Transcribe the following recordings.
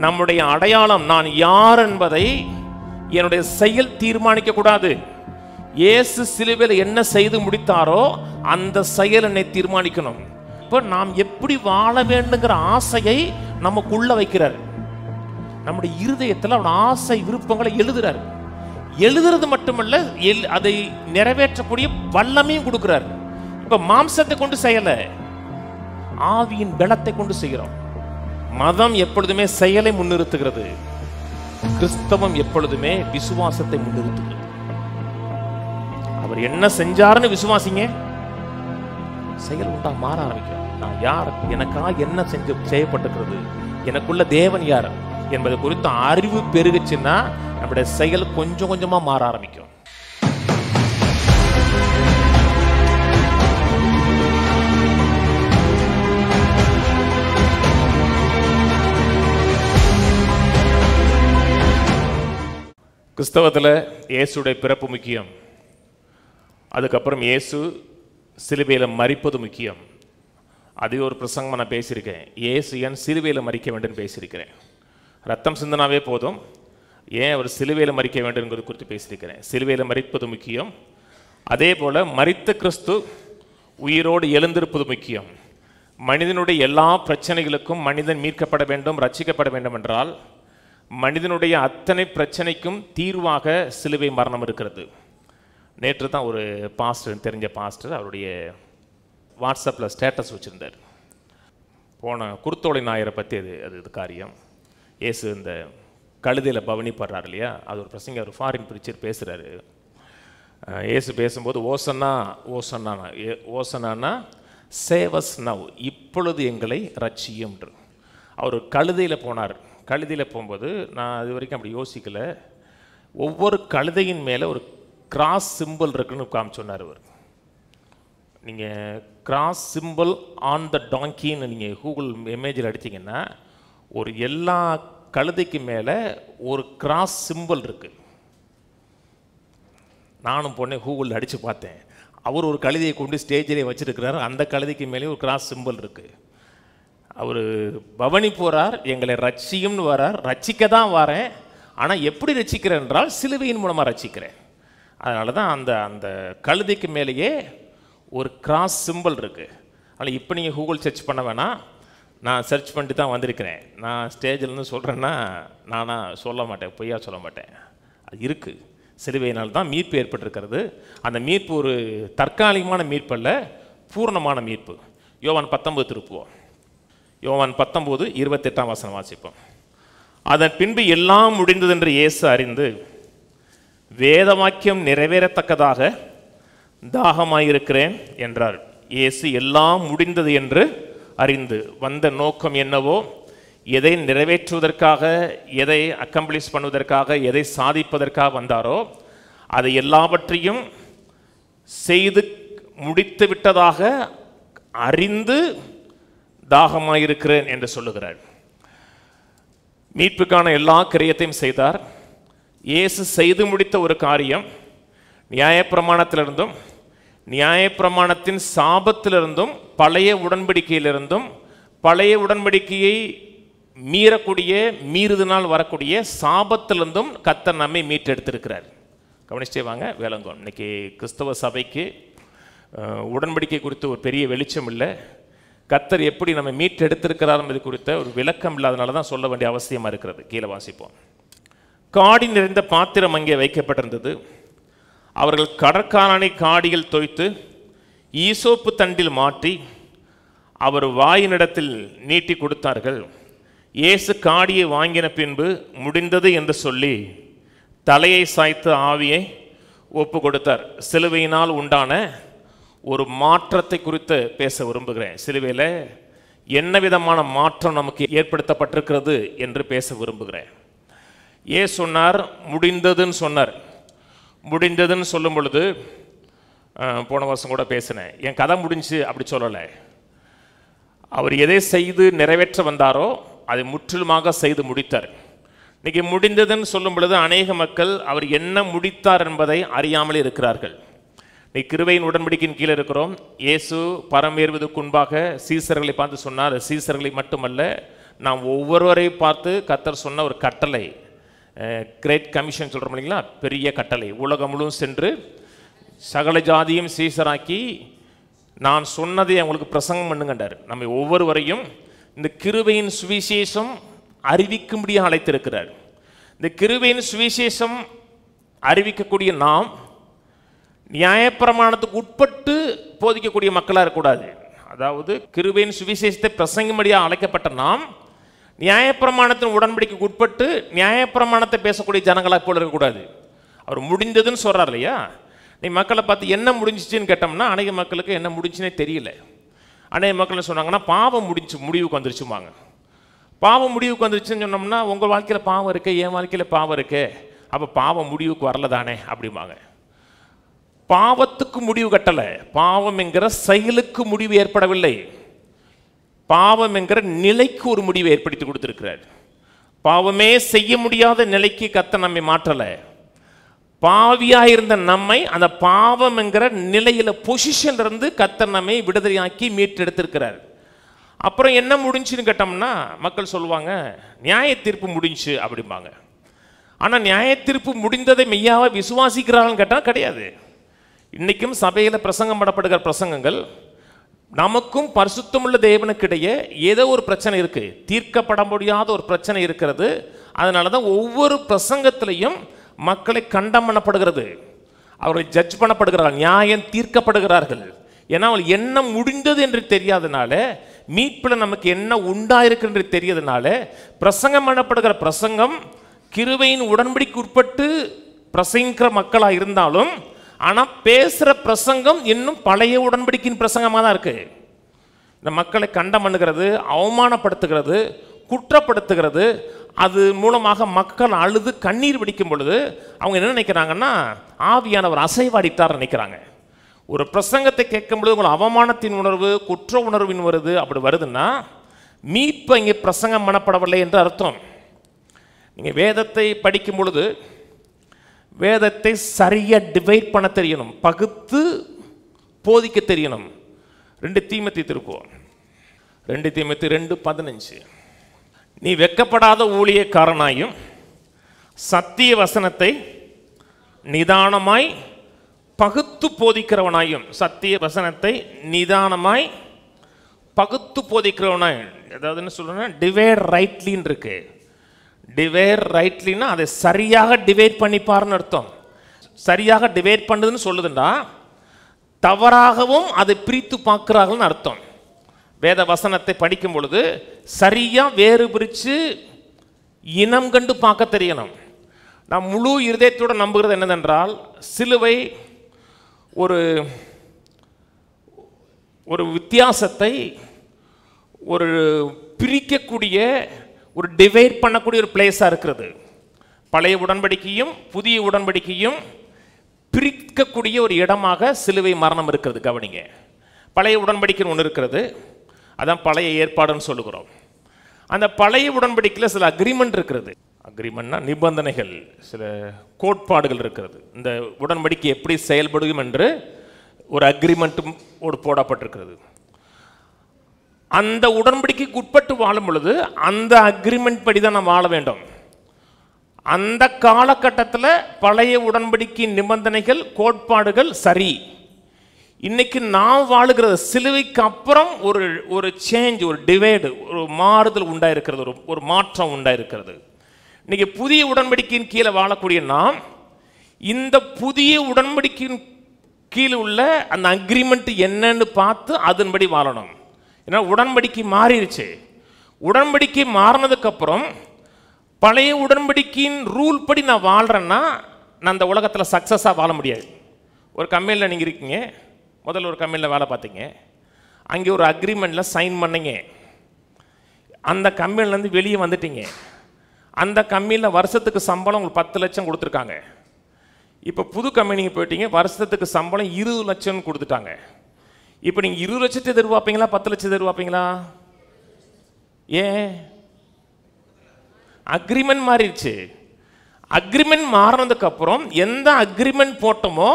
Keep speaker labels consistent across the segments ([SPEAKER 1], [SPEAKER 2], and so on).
[SPEAKER 1] நம்முடைய அடையாளம் நான் யார் என்பதை என்னுடைய செயல் தீர்மானிக்க கூடாது. இயேசு சிலுவையில் என்ன செய்து முடித்தாரோ அந்த செயல் என்னை தீர்மானிக்கணும். இப்போ நாம் எப்படி வாழ வேண்டுங்கிற ஆசையை நமக்குள்ள வைக்கிறார். நம்முடைய இருதயத்தில் அவன் ஆசை விருப்பங்களை எழுதுறார். எழுதுறது மட்டுமல்ல, அதை நிறைவேற்றக்கூடிய வல்லமையும் கொடுக்கிறார். இப்ப மாம்சத்தை கொண்டு செய்யல, ஆவியின் பலத்தை கொண்டு செய்கிறோம். மதம் எப்பொழுதுமே செயலை முன்னிறுத்துகிறது, கிறிஸ்தவம் எப்பொழுதுமே விசுவாசத்தை முன்னிறுத்துகிறது. அவர் என்ன செஞ்சாருன்னு விசுவாசிங்க, செயல் உண்டா மாற ஆரம்பிக்கும். நான் யார், எனக்காக என்ன செய்யப்பட்டிருக்கிறது, எனக்குள்ள தேவன் யார் என்பது குறித்த அறிவு பெருகுச்சுன்னா நம்முடைய செயல் கொஞ்சம் கொஞ்சமா மாற ஆரம்பிக்கும். கிறிஸ்தவத்தில் இயேசுடைய பிறப்பு முக்கியம். அதுக்கப்புறம் இயேசு சிலுவையில் மரிப்பது முக்கியம். அதே ஒரு பிரசங்கம் நான் பேசியிருக்கேன். இயேசு ஏன் சிலுவையில் மரிக்க வேண்டும் பேசியிருக்கிறேன். ரத்தம் சிந்தனாவே போதும், ஏன் அவர் சிலுவையில் மரிக்க வேண்டும் என்பது குறித்து பேசியிருக்கிறேன். சிலுவையில் மரிப்பது முக்கியம். அதே போல் மரித்த கிறிஸ்து உயிரோடு எழுந்திருப்பது முக்கியம். மனிதனுடைய எல்லா பிரச்சனைகளுக்கும் மனிதன் மீட்கப்பட வேண்டும், ரட்சிக்கப்பட வேண்டும் என்றால் மனிதனுடைய அத்தனை பிரச்சனைக்கும் தீர்வாக சிலுவை மரணம் இருக்கிறது. நேற்று தான் ஒரு பாஸ்டர், தெரிஞ்ச பாஸ்டர், அவருடைய வாட்ஸ்அப்பில் ஸ்டேட்டஸ் வச்சுருந்தார். போன குருத்தோலை நாயரை பற்றி அது காரியம். இயேசு இந்த கழுதையில் பவனிப்படுறார் இல்லையா, அது ஒரு பிரசங்க, ஒரு ஃபாரின் பிரிச்சர் பேசுகிறாரு. இயேசு பேசும்போது ஓசன்னா ஓசன்னா ஓசனானா சேவஸ் நவ், இப்பொழுது எங்களை ரட்சியும். அவர் கழுதையில் போனார். கழுதையில் போகும்போது நான் அது வரைக்கும் அப்படி யோசிக்கலை. ஒவ்வொரு கழுதையின் மேலே ஒரு கிராஸ் சிம்பிள் இருக்குன்னு காமிச்சு சொன்னார் அவர். நீங்கள் கிராஸ் சிம்பிள் ஆன் த டாங்கின்னு நீங்கள் கூகுள் இமேஜில் அடித்தீங்கன்னா ஒரு எல்லா கழுதைக்கு மேலே ஒரு கிராஸ் சிம்பிள் இருக்குது. நானும் பொண்ணே கூகுளில் அடித்து பார்த்தேன். அவர் ஒரு கழுதையை கொண்டு ஸ்டேஜிலே வச்சுருக்கிறார், அந்த கழுதைக்கு மேலே ஒரு கிராஸ் சிம்பிள் இருக்குது. அவர் பவனி போகிறார், எங்களை ரட்சியும்னு வரார். ரட்சிக்க தான் வரேன், ஆனால் எப்படி ரட்சிக்கிறேன் என்றால் சிலுவையின் மூலமாக ரட்சிக்கிறேன். அதனால தான் அந்த அந்த கழுதைக்கு மேலேயே ஒரு கிராஸ் சிம்பிள் இருக்குது. ஆனால் இப்போ நீங்கள் கூகுள் சர்ச் பண்ண வேணாம், நான் சர்ச் பண்ணிட்டு தான் வந்திருக்கிறேன். நான் ஸ்டேஜிலேருந்து சொல்கிறேன்னா நானாக சொல்ல மாட்டேன், பொய்யா சொல்ல மாட்டேன். அது இருக்குது. சிலுவையினால் தான் மீட்பு ஏற்பட்டிருக்கிறது. அந்த மீட்பு ஒரு தற்காலிகமான மீட்பு அல்ல, பூர்ணமான மீட்பு. யோவான் 19 திருப்புவோம். யோவான் 19:28 வாசிப்போம். அதன் பின்பு எல்லாம் முடிந்தது என்று இயேசு அறிந்து வேதவாக்கியம் நிறைவேறத்தக்கதாக தாகமாயிருக்கிறேன் என்றார். இயேசு எல்லாம் முடிந்தது என்று அறிந்து வந்த நோக்கம் என்னவோ, எதை நிறைவேற்றுவதற்காக, எதை அக்கம்ப்ளிஷ் பண்ணுவதற்காக, எதை சாதிப்பதற்காக வந்தாரோ அதை எல்லாவற்றையும் செய்து முடித்து விட்டதாக அறிந்து தாகமாயிருக்கிறேன் என்று சொல்லுகிறார். மீட்புக்கான எல்லா கிரியத்தையும் செய்தார். இயேசு செய்து முடித்த ஒரு காரியம் நியாயப்பிரமாணத்திலிருந்தும் நியாயப்பிரமாணத்தின் சாபத்திலிருந்தும் பழைய உடன்படிக்கையிலிருந்தும் பழைய உடன்படிக்கையை மீறுதனால் வரக்கூடிய சாபத்திலிருந்தும் கர்த்தர் நம்மை மீட்டெடுத்திருக்கிறார். கவனிச்சே வாங்க, வேளங்கோன். இன்னைக்கு கிறிஸ்தவ சபைக்கு உடன்படிக்கை குறித்து ஒரு பெரிய வெளிச்சம் இல்லை. கர்த்தர் எப்படி நம்ம மீட்டெடுத்திருக்கிறார் என்பது குறித்த ஒரு விளக்கம் இல்லாதனால தான் சொல்ல வேண்டிய அவசியமாக இருக்கிறது. கீழே வாசிப்போம். காடி நிறைந்த பாத்திரம் அங்கே வைக்கப்பட்டிருந்தது. அவர்கள் கடற்காரனை காடியில் தோய்த்து ஈசோப்பு தண்டில் மாற்றி அவர் வாயினிடத்தில் நீட்டி கொடுத்தார்கள். இயேசு காடியை வாங்கின பின்பு முடிந்தது என்று சொல்லி தலையை சாய்த்து ஆவியை ஒப்பு கொடுத்தார். சிலுவையினால் உண்டான ஒரு மாற்றத்தை குறித்து பேச விரும்புகிறேன். சிலுவையில் என்ன விதமான மாற்றம் நமக்கு ஏற்படுத்தப்பட்டிருக்கிறது என்று பேச விரும்புகிறேன். ஏன் சொன்னார் முடிந்ததுன்னு சொன்னார். முடிந்ததுன்னு சொல்லும் பொழுது போன வருஷம் கூட பேசினேன், என் கதை முடிஞ்சு அப்படி சொல்லலை. அவர் எதை செய்து நிறைவேற்ற வந்தாரோ அதை முற்றிலுமாக செய்து முடித்தார். இன்னைக்கு முடிந்ததுன்னு சொல்லும் பொழுது அநேக மக்கள் அவர் என்ன முடித்தார் என்பதை அறியாமல் இருக்கிறார்கள். இன்னைக்கு கிருபையின் உடன்படிக்கையின் கீழே இருக்கிறோம். இயேசு பரமேறுவதற்கு முன்பாக சீசர்களை பார்த்து சொன்னார், சீசர்களை மட்டுமல்ல நாம் ஒவ்வொருவரையும் பார்த்து கர்த்தர் சொன்ன ஒரு கட்டளை, கிரேட் கமிஷன் சொல்கிறோம் இல்லைங்களா, பெரிய கட்டளை, உலகம் முழுவதும் சென்று சகல ஜாதியும் சீசராக்கி நான் சொன்னதை அவங்களுக்கு பிரசங்கம் பண்ணுங்கண்டார். நம்ம ஒவ்வொருவரையும் இந்த கிருபையின் சுவிசேஷம் அறிவிக்கும்படியாக அழைத்திருக்கிறார். இந்த கிருபையின் சுவிசேஷம் அறிவிக்கக்கூடிய நாம் நியாயப்பிரமாணத்துக்கு உட்பட்டு போதிக்கக்கூடிய மக்களாக இருக்கக்கூடாது. அதாவது கிருபையின் சுவிசேஷத்தை பிரசங்கும்படியாக அழைக்கப்பட்ட நாம் நியாயப்பிரமாணத்தின் உடன்படிக்கைக்கு உட்பட்டு நியாயப்பிரமாணத்தை பேசக்கூடிய ஜனங்களாக போல இருக்கக்கூடாது. அவர் முடிந்ததுன்னு சொல்கிறார் இல்லையா, நீ மக்களை பார்த்து என்ன முடிஞ்சிச்சுன்னு கேட்டோம்னா அநேக மக்களுக்கு என்ன முடிஞ்சுன்னே தெரியல. அநேக மக்கள் சொன்னாங்கன்னா பாவம் முடிவுக்கு வந்துருச்சுமாங்க. பாவம் முடிவுக்கு வந்துருச்சுன்னு சொன்னோம்னா உங்கள் வாழ்க்கையில் பாவம் இருக்கு, என் வாழ்க்கையில் பாவம் இருக்கு, அப்போ பாவம் முடிவுக்கு வரல தானே அப்படிம்பாங்க. பாவத்துக்கு முடிவு கட்டலை, பாவம் என்கிற செயலுக்கு முடிவு ஏற்படவில்லை, பாவம் என்கிற நிலைக்கு ஒரு முடிவை ஏற்படுத்தி கொடுத்திருக்கிறார். பாவமே செய்ய முடியாத நிலைக்கு கர்த்தர் நம்மை மாற்றலை, பாவியாக இருந்த நம்மை அந்த பாவம் என்கிற நிலையில பொசிஷன்ல இருந்து கர்த்தர் நம்மை விடுதலையாக்கி மீட்டெடுத்திருக்கிறார். அப்புறம் என்ன முடிஞ்சுன்னு கேட்டோம்னா மக்கள் சொல்லுவாங்க நியாய தீர்ப்பு முடிஞ்சு அப்படிம்பாங்க. ஆனால் நியாய தீர்ப்பு முடிந்ததை மெய்யாவை விசுவாசிக்கிறாங்கன்னு கேட்டால் கிடையாது. இன்றைக்கும் சபையில் பிரசங்கம் பண்ணப்படுகிற பிரசங்கங்கள் நமக்கும் பரிசுத்தமுள்ள தேவனுக்கிடையே ஏதோ ஒரு பிரச்சனை இருக்குது, தீர்க்கப்பட முடியாத ஒரு பிரச்சனை இருக்கிறது. அதனால தான் ஒவ்வொரு பிரசங்கத்திலையும் மக்களை கண்டம் பண்ணப்படுகிறது, அவர்கள் ஜட்ஜ் பண்ணப்படுகிறார்கள், நியாயம் தீர்க்கப்படுகிறார்கள். ஏன்னா அவள் என்ன முடிந்தது என்று தெரியாதனால, மீட்பில் நமக்கு என்ன உண்டாயிருக்கு என்று தெரியாதனால பிரசங்கம் பண்ணப்படுகிற பிரசங்கம் கிருபையின் உடன்படிக்கைக்கு உட்பட்டு பிரசங்கிக்கிற மக்களாக இருந்தாலும் ஆனால் பேசுகிற பிரசங்கம் இன்னும் பழைய உடன்படிக்கையின் பிரசங்கமாக தான் இருக்குது. இந்த மக்களை கண்டம் பண்ணுகிறது, அவமானப்படுத்துகிறது, குற்றப்படுத்துகிறது. அது மூலமாக மக்கள் அழுது கண்ணீர் வெடிக்கும் பொழுது அவங்க என்ன நினைக்கிறாங்கன்னா ஆவியானவர் அசைவாடித்தார் நினைக்கிறாங்க. ஒரு பிரசங்கத்தை கேட்கும் பொழுது உங்கள் அவமானத்தின் உணர்வு, குற்ற உணர்வின் வருது. அப்படி வருதுன்னா மீட்பு இங்கே பிரசங்கம் பண்ணப்படவில்லை என்று அர்த்தம். நீங்கள் வேதத்தை படிக்கும் பொழுது வேதத்தை சரியாக டிவைட் பண்ண தெரியணும், பகுத்து போதிக்க தெரியணும். 2 தீமோத்தேயு திருக்குவோம், 2 தீமோத்தேயு 2:15. நீ வெட்கப்படாத ஊழியக்காரனாயும் சத்திய வசனத்தை நிதானமாய் பகுத்து போதிக்கிறவனாயும், சத்திய வசனத்தை நிதானமாய் பகுத்து போதிக்கிறவனாய், அதாவது என்ன சொல்றேன்னா டிவைட் ரைட்லின்னு இருக்கு. டிவைட் ரைட்லின்னா அதை சரியாக டிவைட் பண்ணிப்பாருன்னு அர்த்தம். சரியாக டிவைட் பண்ணுதுன்னு சொல்லுதுன்னா தவறாகவும் அதை பிரித்து பார்க்கிறார்கள்னு அர்த்தம். வேத வசனத்தை படிக்கும் பொழுது சரியா வேறு பிரித்து இனம் கண்டு பார்க்க தெரியணும். நான் முழு இருதயத்தோடு நம்புகிறது என்னதென்றால் சிலுவை ஒரு வித்தியாசத்தை, ஒரு பிரிக்கக்கூடிய, ஒரு டிவைட் பண்ணக்கூடிய ஒரு பிளேஸாக இருக்கிறது. பழைய உடன்படிக்கையும் புதிய உடன்படிக்கையும் பிரிக்கக்கூடிய ஒரு இடமாக சிலுவை மரணம் இருக்கிறது. கவனிங்க, பழைய உடன்படிக்கை ஒன்று இருக்கிறது, அதான் பழைய ஏற்பாடுன்னு சொல்லுகிறோம். அந்த பழைய உடன்படிக்கையில் சில அக்ரிமெண்ட் இருக்கிறது. அக்ரிமெண்ட்னா நிபந்தனைகள், சில கோட்பாடுகள் இருக்கிறது. இந்த உடன்படிக்கை எப்படி செயல்படும் என்று ஒரு அக்ரிமெண்ட்டும் போடப்பட்டிருக்கிறது. அந்த உடன்படிக்கைக்கு உட்பட்டு வாழும் பொழுது அந்த அக்ரிமெண்ட் படி தான் நாம் வாழ வேண்டும். அந்த காலகட்டத்தில் பழைய உடன்படிக்கை நிபந்தனைகள், கோட்பாடுகள் சரி. இன்னைக்கு நாம் வாழுகிறது சிலுவைக்கு அப்புறம் ஒரு சேஞ்ச், ஒரு டிவைடு, ஒரு மாறுதல் உண்டாயிருக்கிறது, ஒரு மாற்றம் உண்டாயிருக்கிறது. இன்னைக்கு புதிய உடன்படிக்கையின் கீழே வாழக்கூடிய நாம் இந்த புதிய உடன்படிக்கையின் கீழே உள்ள அந்த அக்ரிமெண்ட் என்னன்னு பார்த்து அதன்படி வாழணும். ஏன்னா உடன்படிக்கை மாறிடுச்சு. உடன்படிக்கை மாறினதுக்கு அப்புறம் பழைய உடன்படிக்கையின் ரூல் படி நான் வாழ்கிறேன்னா நான் அந்த உலகத்தில் சக்ஸஸாக வாழ முடியாது. ஒரு கம்பெனியில் நீங்கள் இருக்கீங்க, முதல்ல ஒரு கம்பெனியில் வேலை பார்த்தீங்க, அங்கே ஒரு அக்ரிமெண்ட்டில் சைன் பண்ணீங்க, அந்த கம்பெனிலேருந்து வெளியே வந்துட்டீங்க. அந்த கம்பெனியில் வருஷத்துக்கு சம்பளம் உங்களுக்கு 10 லட்சம் கொடுத்துருக்காங்க. இப்போ புது கம்பெனிக்கு போயிட்டீங்க, வருஷத்துக்கு சம்பளம் 20 லட்சம்னு கொடுத்துட்டாங்க. இப்போ நீங்கள் 20 லட்சத்தை எதிர்பார்ப்பீங்களா 10 லட்சத்தை எதிர்பார்ப்பீங்களா? ஏன்? அக்ரிமெண்ட் மாறிடுச்சு. அக்ரிமெண்ட் மாறினதுக்கு அப்புறம் எந்த அக்ரிமெண்ட் போட்டோமோ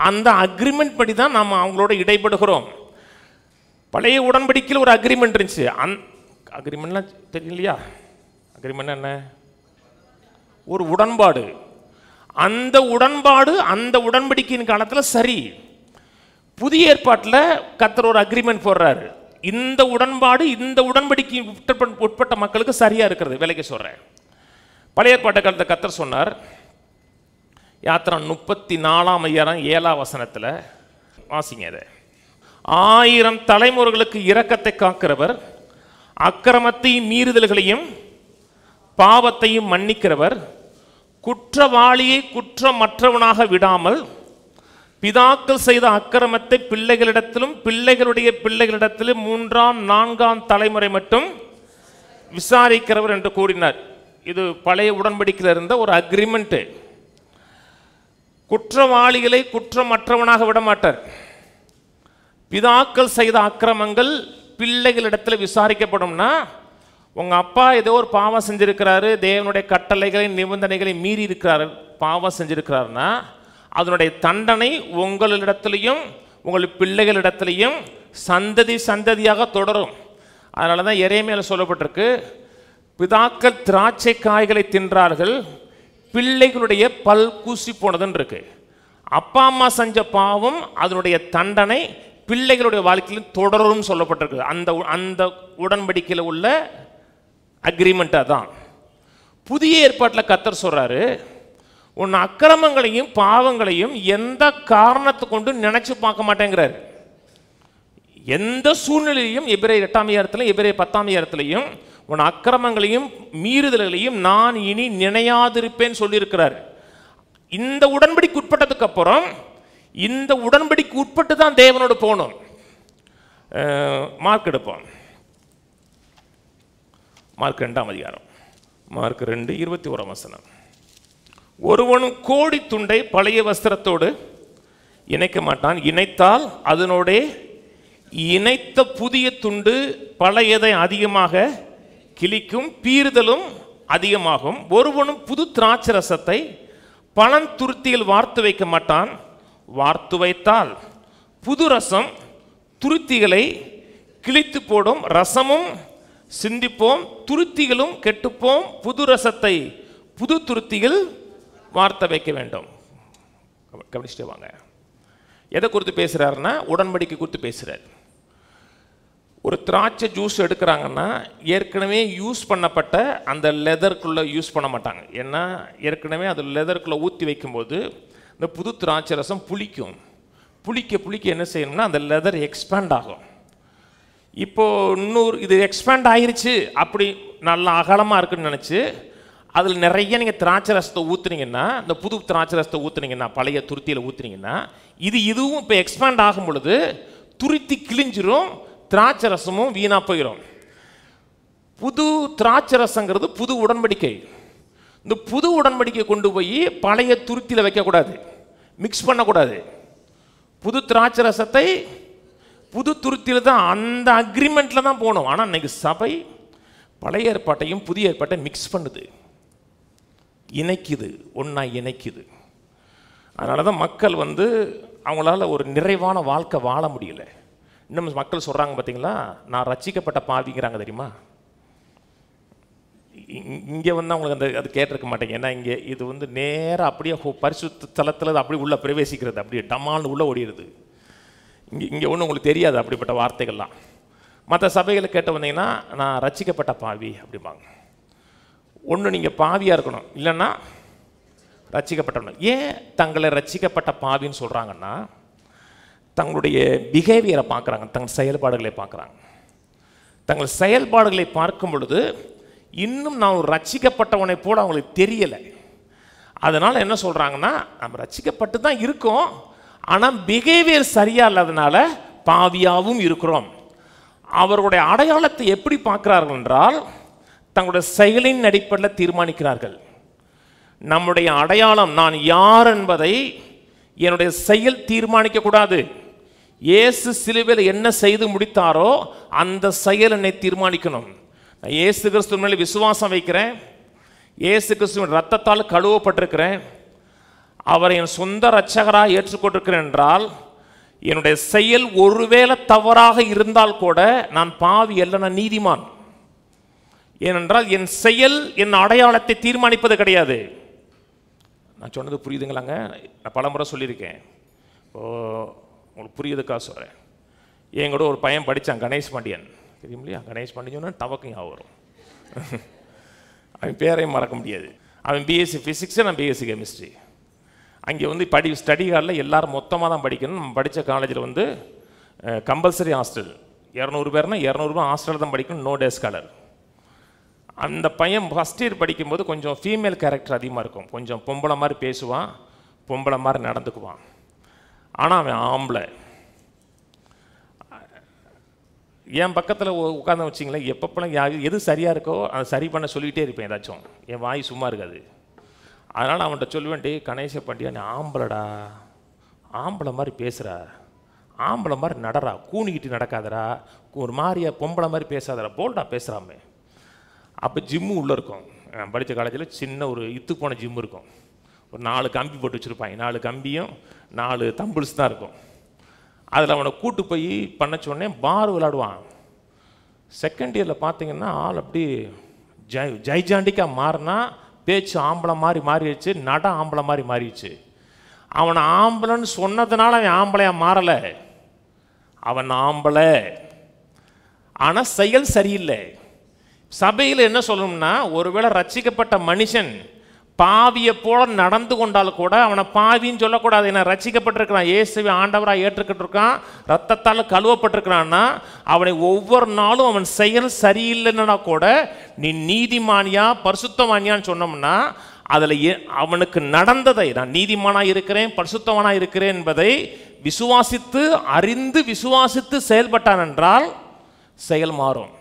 [SPEAKER 1] அந்த அக்ரிமெண்ட் படி தான் நாம் அவங்களோட இடைப்படுகிறோம். பழைய உடன்படிக்கையில் ஒரு அக்ரிமெண்ட் இருந்துச்சு, அக்ரிமெண்ட்லாம் தெரியலையா? அக்ரிமெண்ட் என்ன? ஒரு உடன்பாடு. அந்த உடன்பாடு அந்த உடன்படிக்கையின் காலத்தில் சரி. புதிய ஏற்பாட்டில் கர்த்தர் ஒரு அக்ரிமெண்ட் போடுறாரு. இந்த உடன்பாடு இந்த உடன்படிக்கை உட்பட்ட மக்களுக்கு சரியா இருக்கிறது. விலைக்கு சொல்றேன். பழைய ஏற்பாட்டு காலத்தில் கர்த்தர் சொன்னார், யாத்திரான் 34:7 வாசிங்க இதை. 1000 தலைமுறைகளுக்கு இரக்கத்தை காக்கிறவர், அக்கிரமத்தையும் மீறுதல்களையும் பாவத்தையும் மன்னிக்கிறவர், குற்றவாளியை குற்றமற்றவனாக விடாமல் பிதாக்கள் செய்த அக்கிரமத்தை பிள்ளைகளிடத்திலும் பிள்ளைகளுடைய பிள்ளைகளிடத்திலும் 3ஆம் 4ஆம் தலைமுறை மட்டும் விசாரிக்கிறவர் என்று கூறினார். இது பழைய உடன்படிக்கையில் இருந்த ஒரு அக்ரிமெண்ட். குற்றவாளிகளை குற்றமற்றவனாக விடமாட்டார். பிதாக்கள் செய்த அக்கிரமங்கள் பிள்ளைகளிடத்தில் விசாரிக்கப்படும்னா, உங்க அப்பா ஏதோ ஒரு பாவம் செஞ்சிருக்கிறாரு, தேவனுடைய கட்டளைகளை நிபந்தனைகளை மீறி இருக்கிறாரு, பாவம் செஞ்சிருக்கிறாருன்னா அதனுடைய தண்டனை உங்களிடத்திலையும் உங்கள் பிள்ளைகளிடத்திலையும் சந்ததி சந்ததியாக தொடரும். அதனால தான் எரேமியாவில் சொல்லப்பட்டிருக்கு, பிதாக்கள் திராட்சை காய்களை தின்றார்கள், பிள்ளைகளுடைய பல் கூசி போனதுன்னு இருக்கு. அப்பா அம்மா செஞ்ச பாவம் அதனுடைய தண்டனை பிள்ளைகளுடைய வாழ்க்கையில் தொடரும் சொல்லப்பட்டிருக்கு. அந்த உடன்படிக்கையில் உள்ள அக்ரிமெண்ட்டாக தான். புதிய ஏற்பாட்டில் கர்த்தர் சொல்றாரு, உன் அக்கிரமங்களையும் பாவங்களையும் எந்த காரணத்தை கொண்டு நினைச்சு பார்க்க மாட்டேங்கிறார். எந்த சூழ்நிலையும் எபிரேயர் 8 எபிரேயர் 10 உன் அக்கிரமங்களையும் மீறுதல்களையும் நான் இனி நினையாதிருப்பேன் சொல்லியிருக்கிறார். இந்த உடன்படிக்கை உட்பட்டதுக்கு அப்புறம் இந்த உடன்படிக்கை உட்பட்டு தான் தேவனோடு போகணும். மார்க் எடுப்போம். Mark 2 mark 2:21. ஒருவனும் கோடி துண்டை பழைய வஸ்திரத்தோடு இணைக்க மாட்டான், இணைத்தால் அதனோட இணைத்த புதிய துண்டு பழையதை அதிகமாக கிழிக்கும், பீறுதலும் அதிகமாகும். ஒருவனும் புது திராட்சை ரசத்தை பழம் துருத்தியில் வார்த்து வைக்க மாட்டான், வார்த்து வைத்தால் புது ரசம் துருத்திகளை கிழித்து போடும், ரசமும் சிந்திப்போம், துருத்திகளும் கெட்டுப்போம். புது ரசத்தை புது துருத்திகள் வார்த்தை வைக்க வேண்டும். கவனிச்சுட்டு வாங்க. எதை குறித்து பேசுறாருன்னா உடன்படிக்கை குறித்து பேசுறாரு. ஒரு திராட்சை ஜூஸ் எடுக்கிறாங்கன்னா ஏற்கனவே யூஸ் பண்ணப்பட்ட அந்த லெதருக்குள்ளே யூஸ் பண்ண மாட்டாங்க. ஏன்னா ஏற்கனவே அது லெதருக்குள்ளே ஊற்றி வைக்கும்போது இந்த புது திராட்சை ரசம் புளிக்கும். புளிக்க புளிக்க என்ன செய்யணும்னா அந்த லெதர் எக்ஸ்பேண்ட் ஆகும். இப்போது இன்னொரு இது எக்ஸ்பேண்ட் ஆகிருச்சு, அப்படி நல்லா அகலமாக இருக்குன்னு நினச்சி அதில் நிறைய நீங்கள் திராட்சை ரசத்தை ஊற்றுனீங்கன்னா, இந்த புது திராட்சை ரசத்தை ஊற்றுனீங்கன்னா, பழைய துருத்தியில் ஊற்றுனீங்கன்னா, இதுவும் இப்போ எக்ஸ்பேண்ட் ஆகும் பொழுது துருத்தி கிழிஞ்சிரும், திராட்சை ரசமும் வீணாக போயிடும். புது திராட்சை ரசங்கிறது புது உடன்படிக்கை. இந்த புது உடன்படிக்கை கொண்டு போய் பழைய துருத்தியில் வைக்கக்கூடாது, மிக்ஸ் பண்ணக்கூடாது. புது திராட்சை ரசத்தை புது துருத்தியில் தான், அந்த அக்ரிமெண்ட்டில் தான் போகணும். ஆனால் இன்னைக்கு சபை பழைய ஏற்பாட்டையும் புதிய ஏற்பாட்டை மிக்ஸ் பண்ணுது, இணைக்குது, ஒன்றா இணைக்குது. அதனால தான் மக்கள் அவங்களால ஒரு நிறைவான வாழ்க்கை வாழ முடியல. இன்னும் மக்கள் சொல்கிறாங்க பார்த்தீங்களா, நான் ரட்சிக்கப்பட்ட பாவிங்கிறாங்க தெரியுமா. இங்கே அவங்களுக்கு அது கேட்டிருக்க மாட்டேங்க. ஏன்னா இங்கே இது நேராக அப்படியே பரிசுத்த தலத்தில் அப்படி உள்ளே பிரவேசிக்கிறது, அப்படியே டமால்னு உள்ளே ஓடிடுது. இங்கே ஒன்றும் உங்களுக்கு தெரியாது அப்படிப்பட்ட வார்த்தைகள்லாம். மற்ற சபைகளை கேட்டு வந்தீங்கன்னா நான் ரட்சிக்கப்பட்ட பாவி அப்படிம்பாங்க. ஒன்று நீங்கள் பாவியாக இருக்கணும், இல்லைன்னா ரட்சிக்கப்பட்டணும். ஏன் தங்களை ரட்சிக்கப்பட்ட பாவின்னு சொல்கிறாங்கன்னா, தங்களுடைய பிஹேவியரை பார்க்குறாங்க, தங்கள் செயல்பாடுகளை பார்க்குறாங்க. தங்கள் செயல்பாடுகளை பார்க்கும் பொழுது இன்னும் நான் ரட்சிக்கப்பட்டவனை போல அவங்களுக்கு தெரியலை. அதனால் என்ன சொல்கிறாங்கன்னா, நம்ம ரட்சிக்கப்பட்டு தான் இருக்கோம், ஆனால் பிஹேவியர் சரியாக இல்லாதனால பாவியாகவும் இருக்கிறோம். அவர்களுடைய அடையாளத்தை எப்படி பார்க்கிறார்கள் என்றால், தங்களுடைய செயலின் அடிப்படையில் தீர்மானிக்கிறார்கள். நம்முடைய அடையாளம், நான் யார் என்பதை என்னுடைய செயல் தீர்மானிக்கக்கூடாது. இயேசு சிலுவையில் என்ன செய்து முடித்தாரோ அந்த செயல் என்னை தீர்மானிக்கணும். நான் இயேசு கிறிஸ்துவின் மேலே விசுவாசம் வைக்கிறேன், இயேசு கிறிஸ்துவின் ரத்தத்தால் கழுவப்பட்டிருக்கிறேன், அவரை என் சொந்த இரட்சகராக ஏற்றுக்கொண்டிருக்கிறேன் என்றால், என்னுடைய செயல் ஒருவேளை தவறாக இருந்தால் கூட நான் பாவி அல்ல, நான் நீதிமான். ஏனென்றால் என் செயல் என் அடையாளத்தை தீர்மானிப்பது கிடையாது. நான் சொன்னது புரியுதுங்களாங்க? நான் பலமுறை சொல்லியிருக்கேன். உங்களுக்கு புரியுதுக்கா சொல்கிறேன். என் கூட ஒரு பையன் படித்தான், கணேஷ் பாண்டியன். தெரியும் இல்லையா? கணேஷ் பாண்டியன்னா டவக்கும் வரும். அவன் பேரையும் மறக்க முடியாது. அவன் பிஎஸ்சி ஃபிசிக்ஸு, நான் பிஎஸ்சி கெமிஸ்ட்ரி. அங்கே வந்து ஸ்டடி ஹாலில் எல்லோரும் மொத்தமாக தான் படிக்கணும். நம்ம படித்த காலேஜில் வந்து கம்பல்சரி ஹாஸ்டல். 200 பேர்னா 200 பேர் ஹாஸ்டலில் தான் படிக்கணும், நோ டே ஸ்காலர். அந்த பையன் ஃபஸ்ட் இயர் படிக்கும்போது கொஞ்சம் ஃபீமேல் கேரக்டர் அதிகமாக இருக்கும். கொஞ்சம் பொம்பளை மாதிரி பேசுவான், பொம்பளை மாதிரி நடந்துக்குவான். ஆனால் அவன் ஆம்பளை. என் பக்கத்தில் உட்காந்து வச்சிங்களேன், எப்பப்பெல்லாம் எது சரியாக இருக்கோ அதை சரி பண்ண சொல்லிகிட்டே இருப்பேன். ஏதாச்சும் என் வாய் சும்மா இருக்காது. அதனால் அவன்கிட்ட சொல்லுவேன், டே கணேச பாண்டியா, நீ ஆம்பளடா, ஆம்பளை மாதிரி பேசுகிறா, ஆம்பளை மாதிரி நடரா, கூணிக்கிட்டு நடக்காதரா, ஒரு மாதிரியா பொம்பளை மாதிரி பேசாதரா, போல்டா பேசுகிறாமே. அப்போ ஜிம்மு உள்ளே இருக்கும். படித்த காலேஜில் சின்ன ஒரு இத்து போன ஜிம்மு இருக்கும். ஒரு 4 கம்பி போட்டு வச்சுருப்பாங்க. 4 கம்பியும் 4 தம்பிள்ஸ் தான் இருக்கும். அதில் அவனை கூட்டு போய் பண்ண சொன்னே பார் விளையாடுவான். செகண்ட் இயரில் பார்த்தீங்கன்னா ஆள் அப்படி ஜைஜாண்டிக்காக மாறினா, பேச்சு ஆம்பளை மாதிரி மாறிடுச்சு, நட ஆம்பளை மாதிரி மாறிடுச்சு. அவனை ஆம்பளைன்னு சொன்னதுனால அவன் ஆம்பளையாக மாறலை, அவன் ஆம்பளை. ஆனால் செயல் சரியில்லை. சபையில் என்ன சொல்லணும்னா, ஒருவேளை ரட்சிக்கப்பட்ட மனுஷன் பாவியை போல நடந்து கொண்டால் கூட அவனை பாவின்னு சொல்லக்கூடாது. என்ன ரட்சிக்கப்பட்டிருக்கிறான், இயேசுவை ஆண்டவராக ஏற்றுக்கிட்டிருக்கான், ரத்தத்தால் கழுவப்பட்டிருக்கிறான்னா அவனை ஒவ்வொரு நாளும் அவன் செயல் சரியில்லைன்னா கூட நீ நீதிமானியா பரிசுத்தமானியான்னு சொன்னோம்னா அதில் அவனுக்கு நடந்ததை, நான் நீதிமானாக இருக்கிறேன் பரிசுத்தமானாக இருக்கிறேன் என்பதை விசுவாசித்து அறிந்து விசுவாசித்து செயல்பட்டான் என்றால் செயல் மாறும்.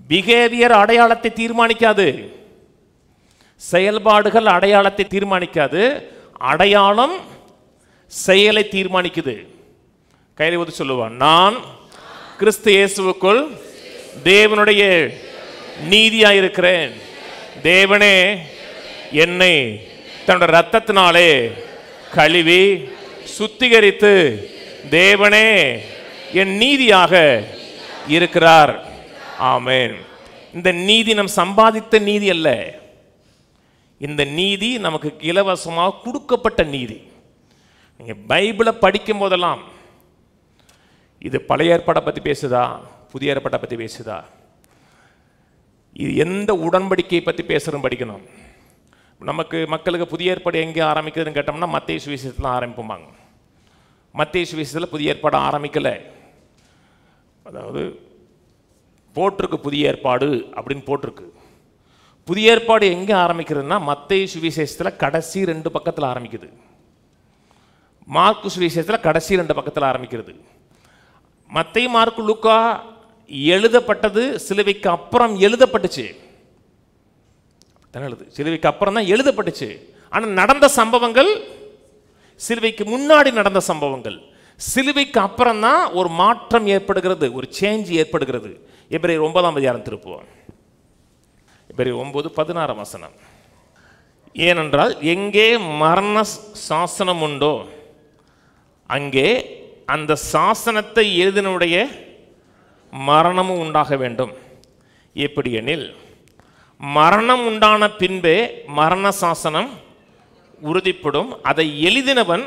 [SPEAKER 1] பிஹேவியர் அடையாளத்தை தீர்மானிக்காது, செயல்பாடுகள் அடையாளத்தை தீர்மானிக்காது, அடையாளம் செயலை தீர்மானிக்குது. கையில் ஊதி சொல்லுவான், நான் கிறிஸ்து இயேசுவுக்குள் தேவனுடைய நீதியாக இருக்கிறேன். தேவனே என்னை தன்னுடைய இரத்தத்தினாலே கழுவி சுத்திகரித்து தேவனே என் நீதியாக இருக்கிறார். ஆமென். இந்த நீதி நம் சம்பாதித்த நீதி அல்ல, இந்த நீதி நமக்கு இலவசமாக கொடுக்கப்பட்ட நீதி. நீங்கள் பைபிளை படிக்கும் போதெல்லாம் இது பழைய ஏற்பாடை பற்றி பேசுதா, புதிய ஏற்பாட்டை பற்றி பேசுதா, இது எந்த உடன்படிக்கையை பற்றி பேசுகிறோம் படிக்கணும். நமக்கு மக்களுக்கு புதிய ஏற்பாடு எங்கே ஆரம்பிக்குதுன்னு கேட்டோம்னா மத்தேயு சுவிசேஷத்தில் ஆரம்பிப்பாங்க. மத்தேயு சுவிசேஷத்தில் புதிய ஏற்பாடு ஆரம்பிக்கலை. அதாவது போட்டிருக்கு புதிய ஏற்பாடு அப்படின்னு போட்டிருக்கு. புதிய ஏற்பாடு எங்கே ஆரம்பிக்கிறதுனா மத்தேயு சுவிசேஷத்தில் கடைசி 2 பக்கத்தில் ஆரம்பிக்குது, மார்க்கு சுவிசேஷத்தில் கடைசி 2 பக்கத்தில் ஆரம்பிக்கிறது. மத்தேயு மார்க்கு லூக்கா எழுதப்பட்டது சிலுவைக்கு அப்புறம் எழுதப்பட்டுச்சு, சிலுவைக்கு அப்புறம் தான் எழுதப்பட்டுச்சு. ஆனால் நடந்த சம்பவங்கள் சிலுவைக்கு முன்னாடி நடந்த சம்பவங்கள். சிலுவைக்கு அப்புறம் தான் ஒரு மாற்றம் ஏற்படுகிறது, ஒரு சேஞ்ச் ஏற்படுகிறது. எபிரேயர் 9ஆம் அதிகாரம் திருப்புவோம். எபிரேயர் 9:16. ஏனென்றால் எங்கே மரண சாசனம் உண்டோ அங்கே அந்த சாசனத்தை எழுதினுடைய மரணமும் உண்டாக வேண்டும். எப்படி எனில் மரணம் உண்டான பின்பே மரண சாசனம் உறுதிப்படும், அதை எழுதினவன்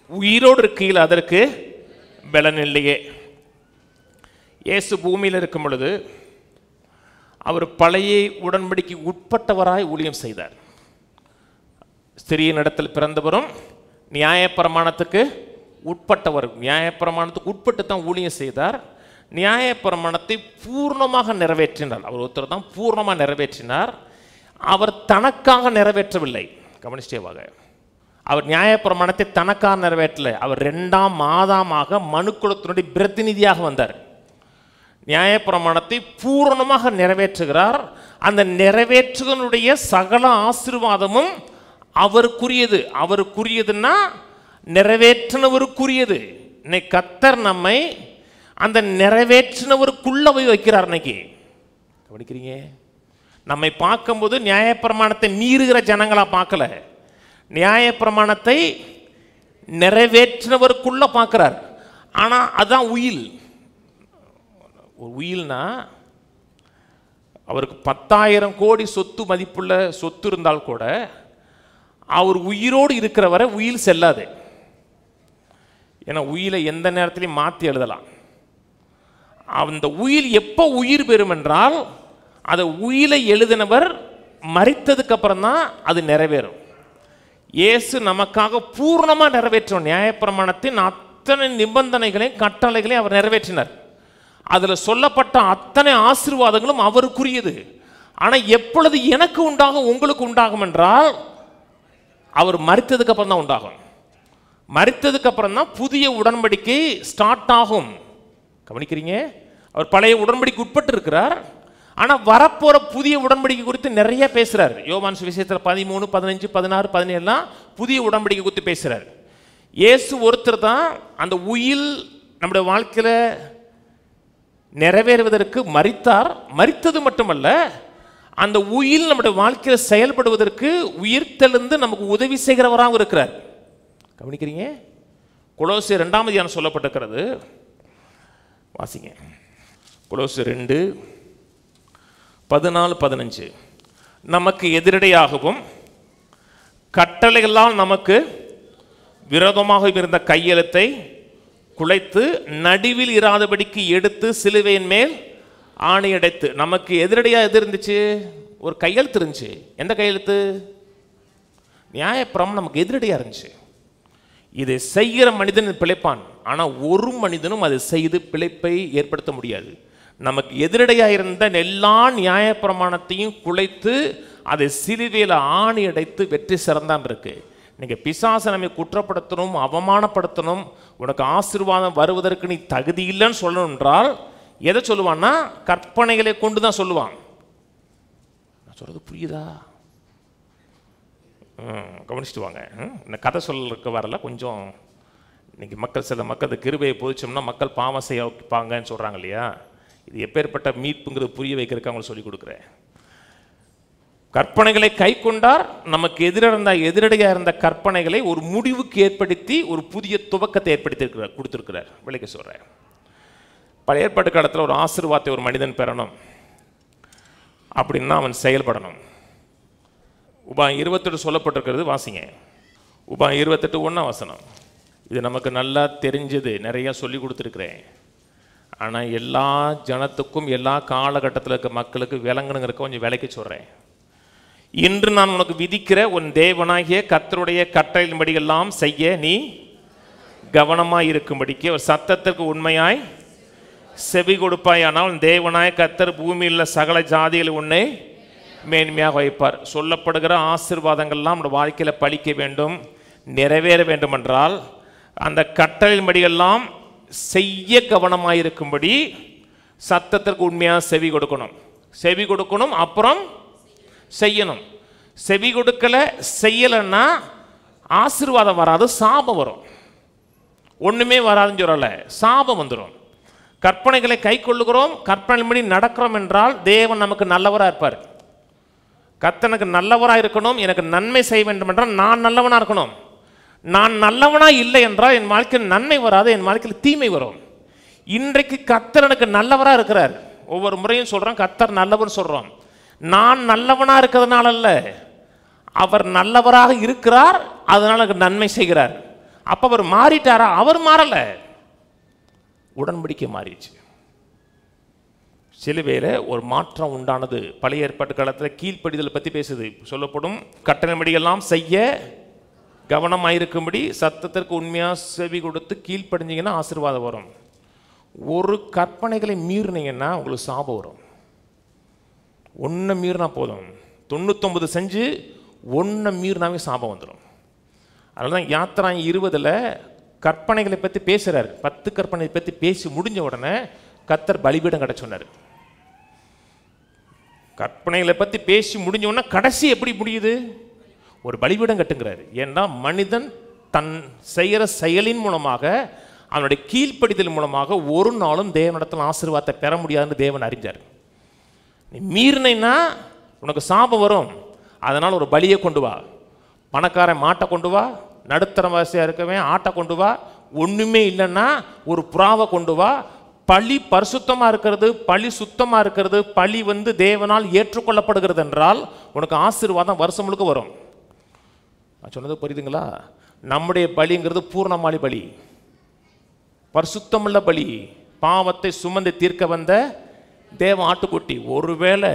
[SPEAKER 1] உயிரோடு இருக்கையில் அதற்கு பலனில்லையே. இயேசு பூமியில் இருக்கும் பொழுது அவர் பழைய உடன்படிக்கை உட்பட்டவராய் ஊழியம் செய்தார். ஸ்திரீயின் இடத்தில் பிறந்தவரும் நியாயப்பிரமாணத்துக்கு உட்பட்டவர், நியாயப்பிரமாணத்துக்கு உட்பட்டு தான் ஊழியம் செய்தார். நியாயப்பிரமாணத்தை பூர்ணமாக நிறைவேற்றினார். அவர் ஒருத்தர் தான் பூர்ணமாக நிறைவேற்றினார். அவர் தனக்காக நிறைவேற்றவில்லை, கவனிச்சேவாக. அவர் நியாயப்பிரமாணத்தை தனக்காக நிறைவேற்றலை, அவர் 2ஆம் மாதமாக மனுக்குலத்தினுடைய பிரதிநிதியாக வந்தார். நியாயப்பிரமாணத்தை பூரணமாக நிறைவேற்றுகிறார். அந்த நிறைவேற்றுவனுடைய சகல ஆசீர்வாதமும் அவருக்குரியது. அவருக்குரியதுன்னா நிறைவேற்றினவருக்குரியது. இன்னைக்கு கர்த்தர் நம்மை அந்த நிறைவேற்றினவருக்குள்ள போய் வைக்கிறார். இன்னைக்கு கவனிக்கிறீங்க, நம்மை பார்க்கும்போது நியாயப்பிரமாணத்தை மீறுகிற ஜனங்களா பார்க்கல, நியாயப்பிரமாணத்தை நிறைவேற்றினவருக்குள்ள பார்க்கிறார். ஆனால் அதுதான் உயில். ஒரு உயில்னா அவருக்கு 10,000 கோடி சொத்து மதிப்புள்ள சொத்து இருந்தால் கூட அவர் உயிரோடு இருக்கிற வரை உயில் செல்லாது. ஏன்னா உயிலை எந்த நேரத்திலையும் மாற்றி எழுதலாம். அந்த உயில் எப்போ உயிர் பெறும் என்றால் அதை உயிலை எழுதினவர் மரித்ததுக்கு அப்புறம் தான் அது நிறைவேறும். இயேசு நமக்காக பூர்ணமாக நிறைவேற்றும் நியாயப்பிரமாணத்தின் அத்தனை நிபந்தனைகளையும் கட்டளைகளையும் அவர் நிறைவேற்றினார். அதில் சொல்லப்பட்ட அத்தனை ஆசீர்வாதங்களும் அவருக்குரியது. ஆனால் எப்பொழுது எனக்கு உண்டாகும் உங்களுக்கு உண்டாகும் என்றால் அவர் மரித்ததுக்கு அப்புறம் தான் உண்டாகும். மரித்ததுக்கு அப்புறம் தான் புதிய உடன்படிக்கை ஸ்டார்ட் ஆகும். கவனிக்கிறீங்க? அவர் பழைய உடன்படிக்கை உட்பட்டு இருக்கிறார். ஆனால் வரப்போகிற புதிய உடன்படிக்கை குறித்து நிறைய பேசுகிறார். யோவான் சுவிசேஷத்தில் 13, 15, 16, 17 புதிய உடன்படிக்கை குறித்து பேசுகிறார். இயேசு ஒருத்தர் தான் அந்த உயில் நம்முடைய வாழ்க்கையில் நிறைவேறுவதற்கு மரித்தார். மரித்தது மட்டுமல்ல, அந்த உயில் நம்முடைய வாழ்க்கையில் செயல்படுவதற்கு உயிர்த்தெழுந்து நமக்கு உதவி செய்கிறவராகவும் இருக்கிறார். கவனிக்கிறீங்க? கொலோசியர் 2ஆம் அதிகாரம் சொல்லப்பட்டிருக்கிறது. வாசிங்க. கொலோசியர் 2, 14, 15. நமக்கு எதிரடையாகவும் கட்டளைகளால் நமக்கு விரோதமாக இருந்த கையெழுத்தை குலைத்து நடுவில் இராதபடிக்கு எடுத்து சிலுவையின் மேல் ஆணையடைத்து. நமக்கு எதிரடையாக எது இருந்துச்சு? ஒரு கையெழுத்து இருந்துச்சு. எந்த கையெழுத்து? நியாயப்பிரமாணம் நமக்கு எதிரடையாக இருந்துச்சு. இதை செய்கிற மனிதன் பிழைப்பான். ஆனால் ஒரு மனிதனும் அதை செய்து பிழைப்பை ஏற்படுத்த முடியாது. நமக்கு எதிரடையாக இருந்த எல்லா நியாயப்பிரமாணத்தையும் குலைத்து அதை சிலுவையில் ஆணி அடைத்து வெற்றி சிறந்தான் இருக்கு. நீங்கள் பிசாசை நம்மை குற்றப்படுத்தணும், அவமானப்படுத்தணும், உனக்கு ஆசீர்வாதம் வருவதற்கு நீ தகுதி இல்லைன்னு சொல்லணும் என்றால் எதை சொல்லுவான்னா கற்பனைகளை கொண்டு தான் சொல்லுவான். நான் சொல்கிறது புரியுதா? கவனிச்சுட்டு வாங்க. இந்த கதை சொல்லுறதுக்கு வரல. கொஞ்சம் இன்னைக்கு மக்கள் சில மக்கள் கிருபையை போதிச்சோம்னா மக்கள் பாவம் செய்ய வைப்பாங்கன்னு சொல்கிறாங்க இல்லையா? இது எப்பேற்பட்ட மீட்புங்கிறது புரிய வைக்கிறதுக்கு அவங்களுக்கு சொல்லிக் கொடுக்குறேன். கற்பனைகளை கை கொண்டார். நமக்கு எதிரடையாக இருந்த கற்பனைகளை ஒரு முடிவுக்கு ஏற்படுத்தி ஒரு புதிய துவக்கத்தை ஏற்படுத்தி கொடுத்துருக்கிறார். விளக்க சொல்கிறேன். பழைய ஏற்பாட்டு காலத்தில் ஒரு ஆசீர்வாதத்தை ஒரு மனிதன் பெறணும் அப்படின்னா அவன் செயல்படணும். உபாயம் 28 சொல்லப்பட்டிருக்கிறது. வாசிங்க. உபாயம் 28, 1 வசனம். இது நமக்கு நல்லா தெரிஞ்சது, நிறைய சொல்லி கொடுத்துருக்குறேன். ஆனால் எல்லா ஜனத்துக்கும் எல்லா காலகட்டத்தில் இருக்க மக்களுக்கு விளங்கணுங்கிறக்க கொஞ்சம் விலைக்கு சொல்கிறேன். இன்று நான் உனக்கு விதிக்கிற உன் தேவனாகிய கர்த்தருடைய கட்டளையின்படியெல்லாம் செய்ய நீ கவனமாய் இருக்கும்படிக்கு ஒரு சத்தத்திற்கு உண்மையாய் செவி கொடுப்பாயானால் உன் தேவனாய கர்த்தர் பூமியில் உள்ள சகல ஜாதிகளை உன்னை மேன்மையாக வைப்பார். சொல்லப்படுகிற ஆசீர்வாதங்கள்லாம் நம்முடைய வாழ்க்கையில் பலிக்க வேண்டும், நிறைவேற வேண்டும் என்றால் அந்த கட்டளையின்படியெல்லாம் செய்ய கவனமாயிருக்கும்படி சத்தத்திற்கு உண்மையாக செவி கொடுக்கணும். செவி கொடுக்கணும், அப்புறம் செய்யணும். செவி கொடுக்கல செய்யலைன்னா ஆசீர்வாதம் வராது, சாபம் வரும். ஒன்றுமே வராதுன்னு சொல்லல, சாபம் வந்துடும். கற்பனைகளை கை கொள்ளுகிறோம், கற்பனைப்படி நடக்கிறோம் என்றால் தேவன் நமக்கு நல்லவராக இருப்பார். கர்த்தனுக்கு நல்லவராக இருக்கணும், எனக்கு நன்மை செய்ய வேண்டும் என்றால் நான் நல்லவனாக இருக்கணும். நான் நல்லவனாக இல்லை என்றால் என் வாழ்க்கையில் நன்மை வராது, என் வாழ்க்கையில் தீமை வரும். இன்றைக்கு கர்த்தர் எனக்கு நல்லவராக இருக்கிறார். ஒவ்வொரு முறையும் சொல்கிறோம் கர்த்தர் நல்லவர்னு சொல்கிறோம். நான் நல்லவனாக இருக்கிறதுனால அல்ல, அவர் நல்லவராக இருக்கிறார், அதனால் எனக்கு நன்மை செய்கிறார். அப்போ அவர் மாறிட்டாரா? அவர் மாறலை, உடன்படிக்கை மாறிடுச்சு. சிலுவையில் ஒரு மாற்றம் உண்டானது. பழைய ஏற்பாட்டு காலத்தில் கீழ்ப்படிதல் பற்றி பேசுது. சொல்லப்படும் கட்டளைப்படியெல்லாம் செய்ய கவனமாயிருக்கும்படி சத்தத்திற்கு உண்மையாக செவி கொடுத்து கீழ்ப்படிஞ்சிங்கன்னா ஆசீர்வாதம் வரும். ஒரு கற்பனைகளை மீறினீங்கன்னா உங்களுக்கு சாபம் வரும். ஒன்றை மீறினா போதும், 99 செஞ்சு ஒன்றை மீறினாவே சாபம் வந்துடும். அதனால தான் யாத்திரா 20 கற்பனைகளை பற்றி பேசுகிறார். 10 கற்பனை பற்றி பேசி முடிஞ்ச உடனே கர்த்தர் பலிபீடம் கட்ட சொன்னார். கற்பனைகளை பற்றி பேசி முடிஞ்ச உடனே கடைசி எப்படி முடியுது? ஒரு பலிபீடம் கட்டுங்கிறார். ஏன்னா மனிதன் தன் செய்கிற செயலின் மூலமாக, அவனுடைய கீழ்ப்படிதல் மூலமாக ஒரு நாளும் தேவனிடத்தில் ஆசீர்வாதத்தை பெற முடியாதுன்னு தேவன் அறிஞ்சார். நீ மீறினா உனக்கு சாபம் வரும். அதனால் ஒரு பலியை கொண்டு வா. பணக்காரன் மாட்டை கொண்டு வா, நடுத்தர வசதியாக இருக்கவே ஆட்டை கொண்டு வா, ஒன்றுமே இல்லைன்னா ஒரு புறாவை கொண்டு வா, பழி பரிசுத்தமா இருக்கிறது, பழி சுத்தமா இருக்கிறது, பழி தேவனால் ஏற்றுக்கொள்ளப்படுகிறது என்றால் உனக்கு ஆசீர்வாதம் வருஷம் முழுக்க வரும். நான் சொன்னது புரியுதுங்களா? நம்முடைய பலிங்கிறது பூர்ணமாளி பலி, பரிசுத்தமுள்ள பலி, பாவத்தை சுமந்து தீர்க்க வந்த தேவ ஆட்டுக்குட்டி. ஒருவேளை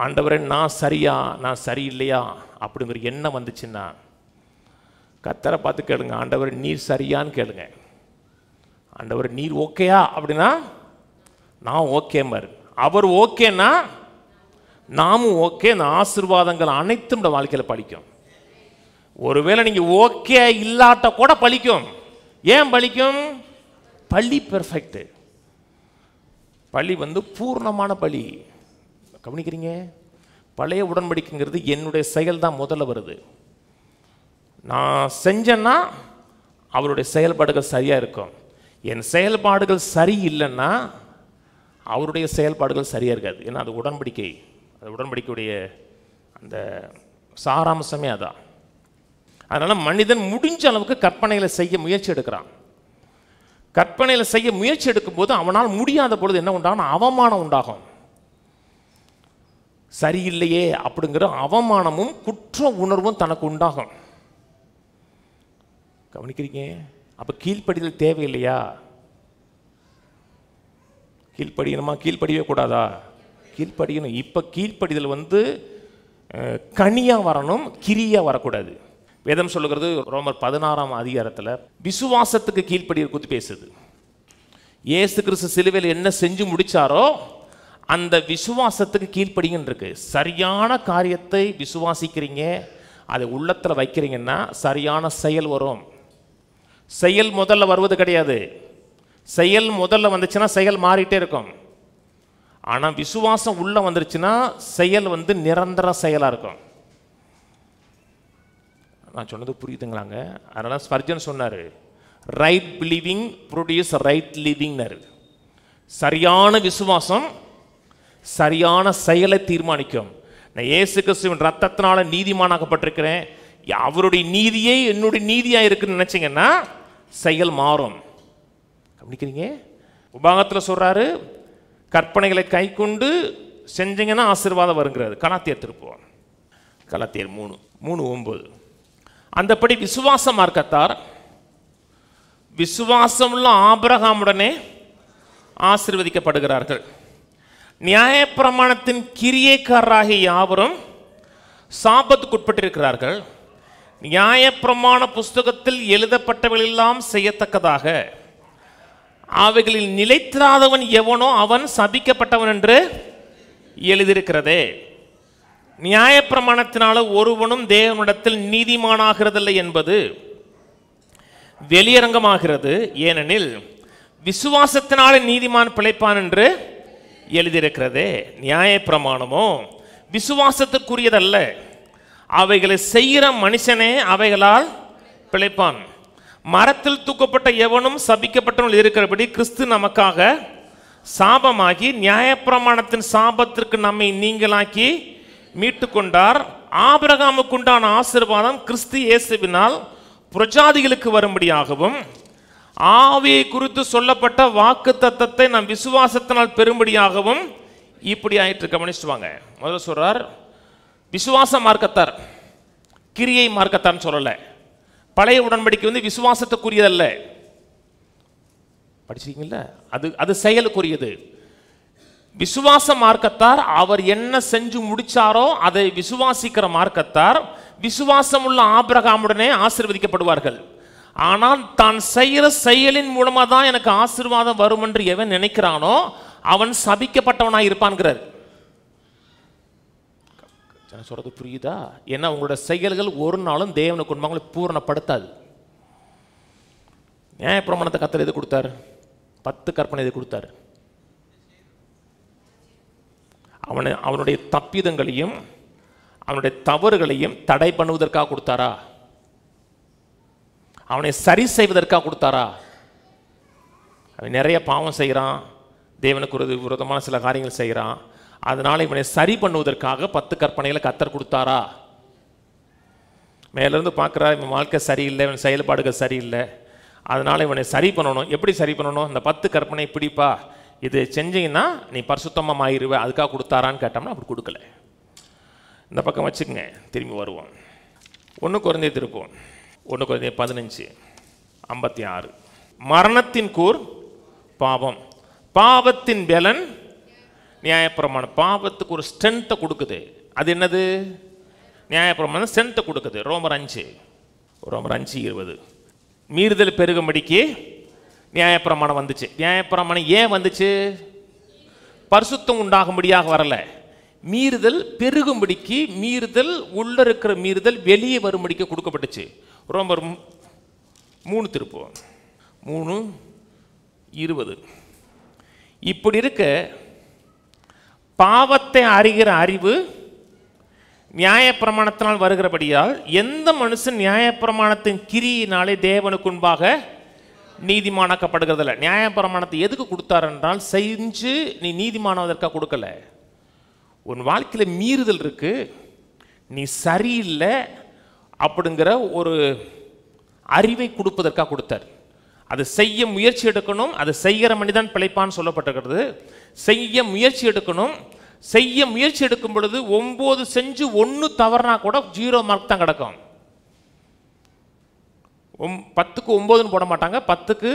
[SPEAKER 1] ஆண்டவரே நான் சரியா நான் சரியில்லையா அப்படிங்கிற எண்ணம் வந்துச்சுன்னா கர்த்தரை பார்த்து கேளுங்க, ஆண்டவர் நீர் சரியான்னு கேளுங்க. ஆண்டவர் நீர் ஓகேயா அப்படின்னா நான் ஓகே மாதிரி, அவர் ஓகேன்னா நாமும் ஓகே. இந்த ஆசீர்வாதங்கள் அனைத்தும் இந்த வாழ்க்கையில் பலிக்கும். ஒருவேளை நீங்கள் ஓகே இல்லாட்ட கூட பலிக்கும். ஏன் பலிக்கும்? பலி பெர்ஃபெக்ட், பலி பூர்ணமான பலி. கவனிக்கிறீங்க? பழைய உடன்படிக்கைங்கிறது என்னுடைய செயல் தான் முதல்ல வருது. நான் செஞ்சேன்னா அவருடைய செயல்பாடுகள் சரியாக இருக்கும். என் செயல்பாடுகள் சரியில்லைன்னா அவருடைய செயல்பாடுகள் சரியாக இருக்காது. ஏன்னா அது உடன்படிக்கை, அது உடன்படிக்கையுடைய அந்த சாராம்சமே அதான். அதனால் மனிதன் முடிஞ்ச அளவுக்கு கற்பனையில் செய்ய முயற்சி எடுக்கிறான். கற்பனையில் செய்ய முயற்சி எடுக்கும்போது அவனால் முடியாத பொழுது என்ன உண்டாகும்? அவமானம் உண்டாகும். சரியில்லையே அப்படிங்கிற அவமானமும் குற்ற உணர்வும் தனக்கு உண்டாகும். கவனிக்கிறீங்க? அப்போ கீழ்ப்படிதல் தேவையில்லையா? கீழ்ப்படியணுமா? கீழ்ப்படியவே கூடாதா? கீழ்ப்படியணும். இப்போ கீழ்ப்படிதல் கனியாக வரணும், கிரியாக வரக்கூடாது. வேதம் சொல்லுகிறது ரோமர் 16ஆம் அதிகாரத்தில் விசுவாசத்துக்கு கீழ்ப்படிதல் குறித்து பேசுது. இயேசு கிறிஸ்து சிலுவையில் என்ன செஞ்சு முடிச்சாரோ அந்த விசுவாசத்துக்கு கீழ்ப்படிங்கன்னு இருக்கு. சரியான காரியத்தை விசுவாசிக்கிறீங்க, அதை உள்ளத்தில் வைக்கிறீங்கன்னா சரியான செயல் வரும். செயல் முதல்ல வருவது கிடையாது. செயல் முதல்ல வந்துச்சுன்னா செயல் மாறிட்டே இருக்கும். ஆனால் விசுவாசம் உள்ள வந்துருச்சுன்னா செயல் நிரந்தர செயலாக இருக்கும். நான் சொன்னது புரியுதுங்களாங்க? அதனால ஸ்பர்ஜன் சொன்னார், ரைட் பிலீவிங் ப்ரொடியூஸ் ரைட் லிவிங்னாரு. சரியான விசுவாசம் சரியான செயலை தீர்மானிக்கும். நான் இயேசு கிறிஸ்துவின் ரத்தத்தினால நீதிமானாக்கப்பட்டிருக்கிறேன், அவருடைய நீதியே என்னுடைய நீதியாக இருக்குன்னு நினச்சிங்கன்னா செயல் மாறும். கவனிக்கிறீங்க? உபாகத்தில் சொல்கிறாரு, கற்பனைகளை கை கொண்டு செஞ்சீங்கன்னா ஆசீர்வாதம் வருங்கிறது. கலாத்தியர் திருப்போம், கலாத்தியர் 3:9. அந்தபடி விசுவாச மார்க்கத்தார் விசுவாசமுள்ள ஆபிரகாமுடனே ஆசீர்வதிக்கப்படுகிறார்கள். நியாயப்பிரமாணத்தின் கிரியைக்காரராகிய யாவரும் சாபத்துக்குட்பட்டிருக்கிறார்கள். நியாயப்பிரமாண புஸ்தகத்தில் எழுதப்பட்டவர்களெல்லாம் செய்யத்தக்கதாக அவைகளில் நிலைத்திராதவன் எவனோ அவன் சபிக்கப்பட்டவன் என்று எழுதியிருக்கிறதே. நியாயப்பிரமாணத்தினால ஒருவனும் தேவனிடத்தில் நீதிமானாகிறதில்லை என்பது வெளியரங்கமாகிறது. ஏனெனில் விசுவாசத்தினாலே நீதிமான் பிழைப்பான் என்று எழுதியிருக்கிறதே. நியாயப்பிரமாணமோ விசுவாசத்திற்குரியதல்ல, அவைகளை செய்கிற மனுஷனே அவைகளால் பிழைப்பான். மரத்தில் தூக்கப்பட்ட எவனும் சபிக்கப்பட்டவன் இருக்கிறபடி கிறிஸ்து நமக்காக சாபமாகி நியாயப்பிரமாணத்தின் சாபத்திற்கு நம்மை நீங்களாக்கி மீட்டு கொண்டார். ஆபிரகாமுக்குண்டான ஆசீர்வாதம் கிறிஸ்து இயேசுவினால் புரஜாதிகளுக்கு வரும்படியாகவும் ஆவியை குறித்து சொல்லப்பட்ட வாக்கு தத்தத்தை நம் விசுவாசத்தினால் பெரும்படியாகவும் இப்படி ஆயிற்று. கவனிச்சுவாங்க. முதல்ல சொல்றார் விசுவாச மார்க்கத்தார், கிரியை மார்க்கத்தார்னு சொல்லலை. பழைய உடன்படிக்கை விசுவாசத்துக்குரியதல்ல. படிச்சிருக்கீங்களா? அது செயலுக்குரியது. விசுவாச மார்க்கத்தார் அவர் என்ன செஞ்சு முடிச்சாரோ அதை விசுவாசிக்கிற மார்க்கத்தார் விசுவாசமுள்ள ஆபிரகாமுடனே ஆசீர்வதிக்கப்படுவார்கள். ஆனால் தான் செய்கிற செயலின் மூலமாக தான் எனக்கு ஆசீர்வாதம் வரும் என்று எவன் நினைக்கிறானோ அவன் சபிக்கப்பட்டவனாக இருப்பான்கிறார். சொல்றது புரியுதா? ஏன்னா உங்களோட செயல்கள் ஒரு நாளும் தேவனுக்கு உண்மைகளை பூரணப்படுத்தாது. நியாயப்பிரமாணத்தை கர்த்தர் எது கொடுத்தார்? 10 கற்பனை எது கொடுத்தார்? அவனுடைய தப்பிதங்களையும் அவனுடைய தவறுகளையும் தடை பண்ணுவதற்காக கொடுத்தாரா? அவனை சரி செய்வதற்காக கொடுத்தாரா? அவன் நிறைய பாவம் செய்கிறான், தேவனுக்கு விரோதமான சில காரியங்கள் செய்கிறான், அதனால இவனை சரி பண்ணுவதற்காக 10 கற்பனைகளை கர்த்தர் கொடுத்தாரா? மேலிருந்து பார்க்குறா, இவன் வாழ்க்கை சரியில்லை, இவன் செயல்பாடுகள் சரியில்லை, அதனால் இவனை சரி பண்ணணும். எப்படி சரி பண்ணணும்? இந்த 10 கற்பனை பிடிப்பா, இது செஞ்சீங்கன்னா நீ பரிசுத்தமாக ஆயிருவ, அதுக்காக கொடுத்தாரான்னு கேட்டோம்னா அப்படி கொடுக்கல. இந்த பக்கம் வச்சுக்கோங்க, திரும்பி வருவோம். 1 கொரிந்தியர் திருப்போம். 1 கொரிந்தியர் 15:56. மரணத்தின் கூர் பாவம், பாவத்தின் பலன் நியாயப்பிரமாணம். பாவத்துக்கு ஒரு ஸ்ட்ரென்த்தை கொடுக்குது. அது என்னது? நியாயப்பிரமாணம் ஸ்ட்ரென்த்தை கொடுக்குது. ரோமர் 5:20. மீறுதல் பெருகும்படிக்கு நியாயப்பிரமாணம் வந்துச்சு. நியாயப்பிரமாணம் ஏன் வந்துச்சு? பரிசுத்தம் உண்டாகும்படியாக வரல, மீறுதல் பெருகும்படிக்கு, மீறுதல் உள்ள இருக்கிற மீறுதல் வெளியே வரும்படிக்கு கொடுக்கப்பட்டுச்சு. ரோமர் 3 திருப்போம். 3:20. இப்படி இருக்க பாவத்தை அறிகிற அறிவு நியாயப்பிரமாணத்தினால் வருகிறபடியால் எந்த மனுஷன் நியாயப்பிரமாணத்தின் கிரியினாலே தேவனுக்கு முன்பாக நீதிமானாக்கப்படுகிறதில்ல. நியாயப்பிரமாணத்தை எதுக்கு கொடுத்தார் என்றால், செஞ்சு நீ நீதிமானதற்காக கொடுக்கல. உன் வாழ்க்கையில் மீறுதல் இருக்கு, நீ சரியில்லை அப்படிங்கிற ஒரு அறிவை கொடுப்பதற்காக கொடுத்தார். அது செய்ய முயற்சி எடுக்கணும். அது செய்கிற மனிதன் பிழைப்பான்னு சொல்லப்பட்டிருக்கிறது. செய்ய முயற்சி எடுக்கணும். செய்ய முயற்சி எடுக்கும் பொழுது 9 செஞ்சு 1 தவறுனா கூட 0 மார்க் தான் கிடக்கும். 10க்கு 9ன்னு போட மாட்டாங்க, 10க்கு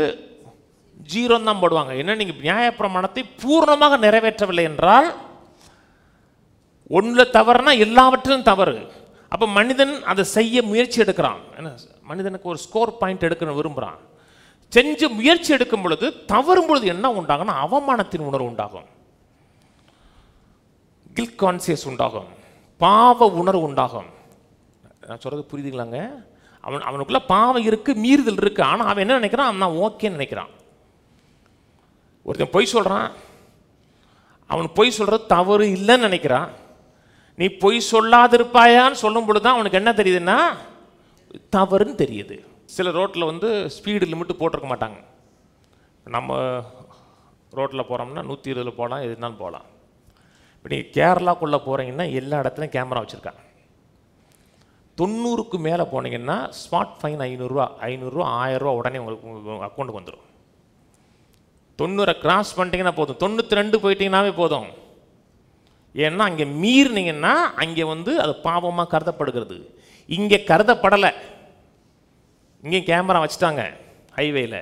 [SPEAKER 1] 0 தான் போடுவாங்க. என்ன, நீங்கள் நியாயப்பிரமாணத்தை பூர்ணமாக நிறைவேற்றவில்லை என்றால் 1 தவறுனா எல்லாவற்றிலும் தவறு. அப்போ மனிதன் அதை செய்ய முயற்சி எடுக்கிறான். என்ன, மனிதனுக்கு ஒரு ஸ்கோர் பாயிண்ட் எடுக்கணும் விரும்புகிறான். செஞ்சு முயற்சி எடுக்கும் பொழுது தவறும் பொழுது என்ன உண்டாகும்னா அவமானத்தின் உணர்வு உண்டாகும், கில்ட் கான்சியஸ் உண்டாகும், பாவ உணர்வு உண்டாகும். நான் சொல்றது புரியுதுங்களாங்க? அவனுக்குள்ள பாவம் இருக்கு, மீறுதல் இருக்கு. ஆனால் அவன் என்ன நினைக்கிறான்? நான் ஓகேன்னு நினைக்கிறான். ஒருத்தன் பொய் சொல்றான், அவன் பொய் சொல்றது தவறு இல்லைன்னு நினைக்கிறான். நீ பொய் சொல்லாதிருப்பாயான்னு சொல்லும் பொழுது தான் அவனுக்கு என்ன தெரியுதுன்னா தவறுன்னு தெரியுது. சில ரோட்டில் ஸ்பீடு லிமிட்டு போட்டிருக்க மாட்டாங்க. நம்ம ரோட்டில் போகிறோம்னா 120 போகலாம், எதுனாலும் போகலாம். இப்போ நீங்கள் கேரளாக்குள்ளே போகிறீங்கன்னா எல்லா இடத்துலையும் கேமரா வச்சுருக்காங்க. 90க்கு மேலே போனீங்கன்னா ஸ்மார்ட் ஃபைன் 500 1000 உடனே உங்களுக்கு அக்கௌண்ட்டுக்கு வந்துடும். 90 கிராஸ் பண்ணிட்டீங்கன்னா போதும், 92 போயிட்டீங்கன்னாவே போதும். ஏன்னா அங்கே மீறினீங்கன்னா அங்கே அது பாவமாக கருதப்படுகிறது. இங்கே கருதப்படலை. இங்கே கேமரா வச்சுட்டாங்க ஹைவேல,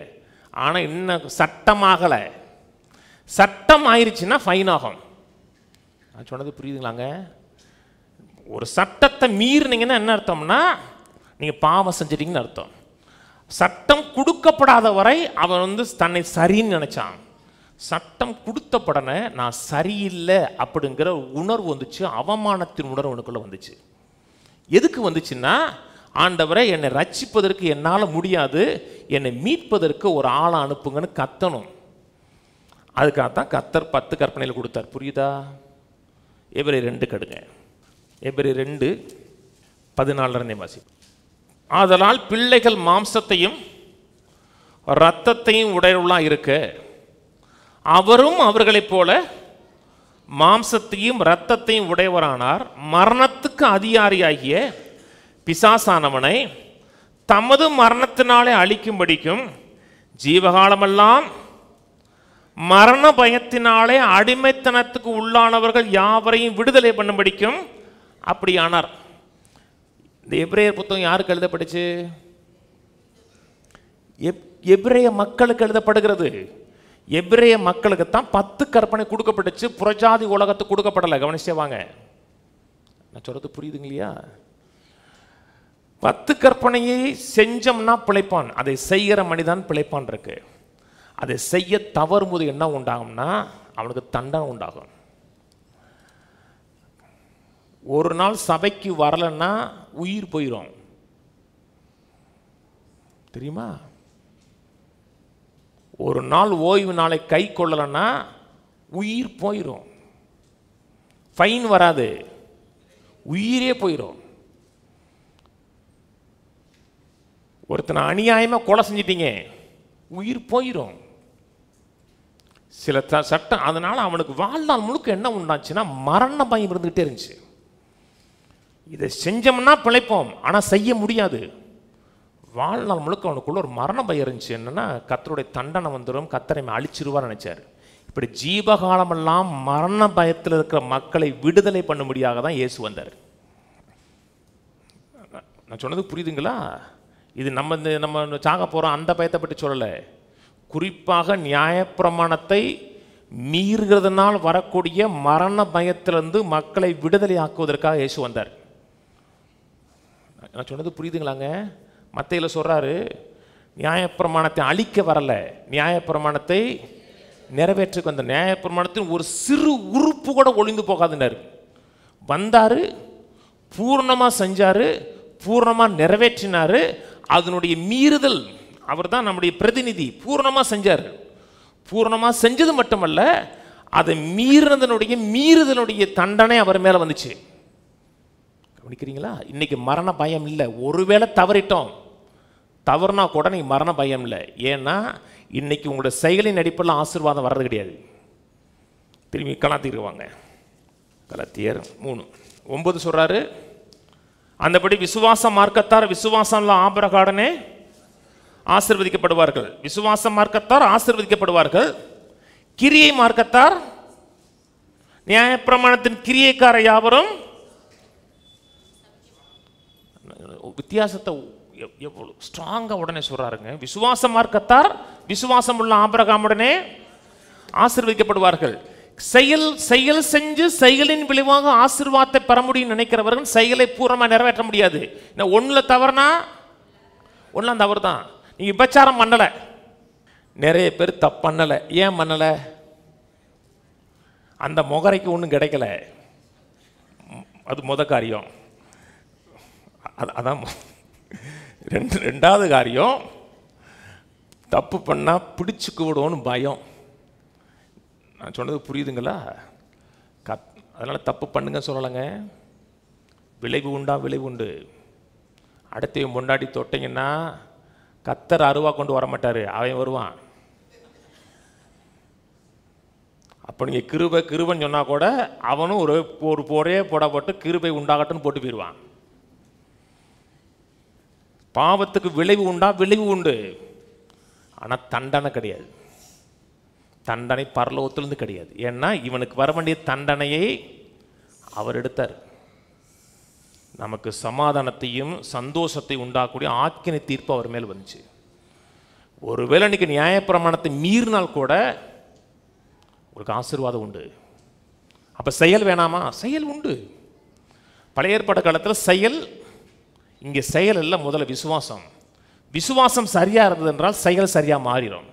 [SPEAKER 1] ஆனால் இன்னும் சட்டமாகலை. சட்டம் ஆயிடுச்சுன்னா ஃபைன் ஆகும். நான் சொன்னது புரியுதுங்களாங்க? ஒரு சட்டத்தை மீறினீங்கன்னா என்ன அர்த்தம்னா நீங்கள் பாவம் செஞ்சிட்டீங்கன்னு அர்த்தம். சட்டம் கொடுக்கப்படாத வரை அவன் தன்னை சரின்னு நினைச்சான். சட்டம் கொடுத்தப்படனே நான் சரியில்லை அப்படிங்கிற உணர்வு வந்துச்சு, அவமானத்தின் உணர்வு உனக்குள்ள வந்துச்சு. எதுக்கு வந்துச்சுன்னா, ஆண்டவரை என்னை ரட்சிப்பதற்கு என்னால் முடியாது, என்னை மீட்பதற்கு ஒரு ஆளை அனுப்புங்கன்னு கத்தணும். அதுக்காகத்தான் கத்தர் 10 கற்பனையில் கொடுத்தார். புரியுதா? எபிரேயர் 2 கடுங்க. எபிரேயர் 2:14 வாசி. ஆதலால் பிள்ளைகள் மாம்சத்தையும் இரத்தத்தையும் உடையவர்களாக இருக்க, அவரும் அவர்களைப் போல மாம்சத்தையும் இரத்தத்தையும் உடையவரானார். மரணத்துக்கு அதிகாரியாகிய பிசாசானவனை தமது மரணத்தினாலே அழிக்கும்படிக்கும், ஜீவகாலமெல்லாம் மரண பயத்தினாலே அடிமைத்தனத்துக்கு உள்ளானவர்கள் யாவரையும் விடுதலை பண்ணும்படிக்கும் அப்படியானார். இந்த எபிரேயர் புத்தகம் யாருக்கு எழுதப்பட்டுச்சு? எபிரேய மக்களுக்கு எழுதப்படுகிறது. எபிரேய மக்களுக்கு தான் 10 கற்பனை கொடுக்கப்பட்டுச்சு, புறஜாதி உலகத்துக்கு கொடுக்கப்படலை. கவனிச்சே வாங்க, நான் சொல்றது புரியுதுங்க இல்லையா? 10 கற்பனையை செஞ்சோம்னா பிழைப்பான், அதை செய்கிற மனிதன் பிழைப்பான் இருக்கு. அதை செய்ய தவறும்போது என்ன உண்டாகும்னா அவனுக்கு தண்டனை உண்டாகும். ஒரு நாள் சபைக்கு வரலன்னா உயிர் போயிடும், தெரியுமா? ஒரு நாள் ஓய்வு நாளை கை கொள்ளலைன்னா உயிர் போயிடும். ஃபைன் வராது, உயிரே போயிடும். ஒருத்தனை அநியாயமாக கொலை செஞ்சிட்டீங்க, உயிர் போயிடும். சில சட்டம், அதனால அவனுக்கு வாழ்நாள் முழுக்க என்ன உண்டாச்சுன்னா மரண பயம் இருந்துகிட்டே இருந்துச்சு. இதை செஞ்சோம்னா பிழைப்போம், ஆனால் செய்ய முடியாது. வாழ்நாள் முழுக்க அவனுக்குள்ள ஒரு மரண பயம் இருந்துச்சு. என்னன்னா கர்த்தருடைய தண்டனை வந்துடும், கர்த்தரை அழிச்சிருவார் நினைச்சார். இப்படி ஜீவகாலமெல்லாம் மரண பயத்தில் இருக்கிற மக்களை விடுதலை பண்ணும்படியாக தான் இயேசு வந்தார். நான் சொன்னது புரியுதுங்களா? இது நம்ம சாக போகிறோம் அந்த பயத்தை பற்றி சொல்லலை. குறிப்பாக நியாயப்பிரமாணத்தை மீறுகிறதுனால் வரக்கூடிய மரண பயத்திலிருந்து மக்களை விடுதலை ஆக்குவதற்காக இயேசு வந்தார். நான் சொன்னது புரியுதுங்களாங்க? மத்தேயுல சொல்கிறாரு, நியாயப்பிரமாணத்தை அழிக்க வரல, நியாயப்பிரமாணத்தை நிறைவேற்றுக்கு வந்த. நியாயப்பிரமாணத்தின் ஒரு சிறு உறுப்பு கூட ஒளிந்து போகாதுன்னாரு. வந்தார், பூர்ணமாக செஞ்சார், பூர்ணமாக நிறைவேற்றினார். அதனுடைய மீறுதல், அவர் தான் நம்முடைய பிரதிநிதி, பூர்ணமாக செஞ்சார். பூர்ணமாக செஞ்சது மட்டுமல்ல, அதை மீறுதலுடைய தண்டனை அவர் மேலே வந்துச்சு. கவனிக்கிறீங்களா? இன்னைக்கு மரண பயம் இல்லை. ஒருவேளை தவறிட்டோம், தவறுனா கூட நீங்கள் மரண பயம் இல்லை. ஏன்னா இன்னைக்கு உங்களோட செயலின் அடிப்படையில் ஆசீர்வாதம் வர்றது கிடையாது. திரும்பி கலாத்திடுவாங்க. கலாத்தியர் 3:9 சொல்கிறாரு, அந்தபடி விசுவாச மார்க்கத்தார் விசுவாசம் ஆபிரகாமுடனே ஆசீர்வதிக்கப்படுவார்கள். விசுவாச மார்க்கத்தார் ஆசீர்வதிக்கப்படுவார்கள். கிரியை மார்க்கத்தார், நியாயப்பிரமாணத்தின் கிரியைக்கார யாவரும். வித்தியாசத்தை எவ்வளவு ஸ்ட்ராங்காக உடனே சொல்றாருங்க. விசுவாச மார்க்கத்தார் விசுவாசம் உள்ள ஆபிரகாமுடனே ஆசீர்வதிக்கப்படுவார்கள். செயல் செஞ்சு செயலின் விளைவாக ஆசீர்வாதத்தை பெற முடியும் நினைக்கிறவர்கள் செயலை பூர்ணமாக நிறைவேற்ற முடியாது. ஒன்றில் தவறுனா ஒன்றில் தவறு தான். நீ விபச்சாரம் பண்ணலை, நிறைய பேர் தப்பு பண்ணலை. ஏன் பண்ணலை? அந்த முகரைக்கு ஒன்றும் கிடைக்கல, அது முத காரியம். அதான் ரெண்டாவது காரியம், தப்பு பண்ணால் பிடிச்சிக்கு விடுவோன்னு பயம். நான் சொன்னது புரியுதுங்களா? அதனால் தப்பு பண்ணுங்க சொல்லலைங்க. விளைவு உண்டா? விளைவு உண்டு. அடுத்தையும் முன்னாடி தொட்டிங்கன்னா கர்த்தர் அருவா கொண்டு வர மாட்டார், அவன் வருவான். அப்போ நீங்கள் கிருபைன்னு சொன்னால் கூட அவனும் ஒரு போரே போட்டு கிருபை உண்டாகட்டும்னு போட்டு போயிடுவான். பாவத்துக்கு விளைவு உண்டா? விளைவு உண்டு. ஆனால் தண்டனை கிடையாது. தண்டனை பரலோகத்திலிருந்து கிடையாது. ஏன்னா இவனுக்கு வர வேண்டிய தண்டனையை அவர் எடுத்தார். நமக்கு சமாதானத்தையும் சந்தோஷத்தையும் உண்டாக்கூடிய ஆக்கினை தீர்ப்பு அவர் மேல் வந்துச்சு. ஒருவேளை இன்னைக்கு நியாயப்பிரமாணத்தை மீறினால் கூட உங்களுக்கு ஆசீர்வாதம் உண்டு. அப்போ செயல் வேணாமா? செயல் உண்டு. பழைய ஏற்பாடு காலத்தில் செயல், இங்கே செயல் இல்லை, முதல்ல விசுவாசம். விசுவாசம் சரியாக இருந்தது என்றால் செயல் சரியாக மாறிடும்.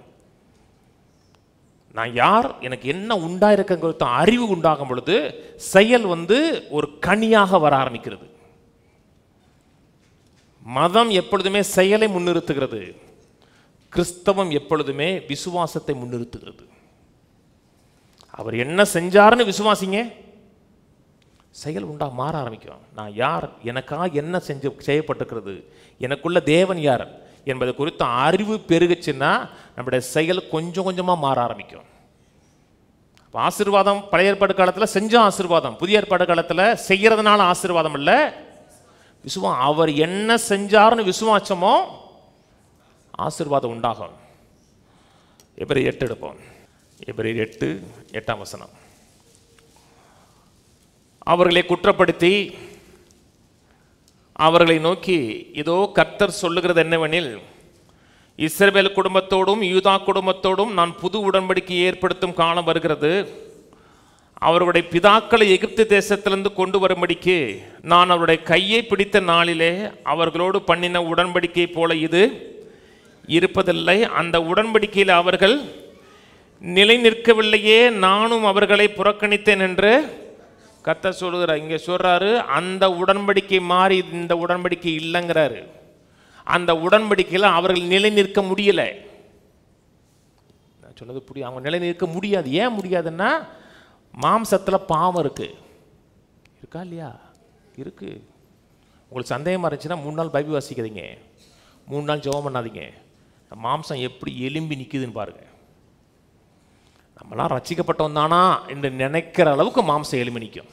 [SPEAKER 1] நான் யார், எனக்கு என்ன உண்டாயிருக்குங்கிறது அறிவு உண்டாகும் பொழுது செயல் ஒரு கனியாக வர ஆரம்பிக்கிறது. மதம் எப்பொழுதுமே செயலை முன்னிறுத்துகிறது, கிறிஸ்தவம் எப்பொழுதுமே விசுவாசத்தை முன்னிறுத்துகிறது. அவர் என்ன செஞ்சாருன்னு விசுவாசிங்க, செயல் உண்டா மாற ஆரம்பிக்கும். நான் யார், எனக்காக என்ன செய்யப்பட்டிருக்கிறது, எனக்குள்ள தேவன் யார் என்பதை குறித்த அறிவு பெருகுச்சுன்னா நம்முடைய செயல் கொஞ்சம் கொஞ்சமாக மாற ஆரம்பிக்கும். ஆசீர்வாதம் பழைய ஏற்பாடு காலத்தில் செஞ்ச ஆசீர்வாதம், புதிய ஏற்பாடு காலத்தில் செய்யறதுனால ஆசீர்வாதம் இல்லை, அவர் என்ன செஞ்சாருன்னு விசுவாசமோ ஆசீர்வாதம் உண்டாகும். எபிரேயர் 8 எடுப்போம். எபிரேயர் 8:8 அவர்களை குற்றப்படுத்தி அவர்களை நோக்கி, இதோ கர்த்தர் சொல்லுகிறது என்னவெனில், இஸ்ரவேல் குடும்பத்தோடும் யூதா குடும்பத்தோடும் நான் புது உடன்படிக்கை ஏற்படுத்தும் காலம் வருகிறது. அவருடைய பிதாக்களை எகிப்து தேசத்திலிருந்து கொண்டு வரும்படிக்கு நான் அவருடைய கையை பிடித்த நாளிலே அவர்களோடு பண்ணின உடன்படிக்கை போல இது இருப்பதில்லை. அந்த உடன்படிக்கையில் அவர்கள் நிலை நிற்கவில்லையே, நானும் அவர்களை புறக்கணித்தேன் என்று கர்த்தர் சொல்கிறார். இங்கே சொல்றாரு, அந்த உடன்படிக்கை மாறி இந்த உடன்படிக்கை இல்லைங்கிறாரு. அந்த உடன்படிக்கையில் அவர்கள் நிலை நிற்க முடியலை. நான் சொன்னது புரியும். அவங்க நிலை நிற்க முடியாது. ஏன் முடியாதுன்னா மாம்சத்தில் பாவம் இருக்கு. இருக்கா இல்லையா? இருக்கு. உங்களுக்கு சந்தேகமாக இருந்துச்சுன்னா 3 நாள் பைபிள் வாசிக்காதீங்க, 3 நாள் ஜெபம் பண்ணாதீங்க. மாம்சம் எப்படி எலும்பி நிற்குதுன்னு பாருங்க. நம்மளாம் ரட்சிக்கப்பட்டோம் தானா என்று நினைக்கிற அளவுக்கு மாம்சம் எலும்பி நிற்கும்.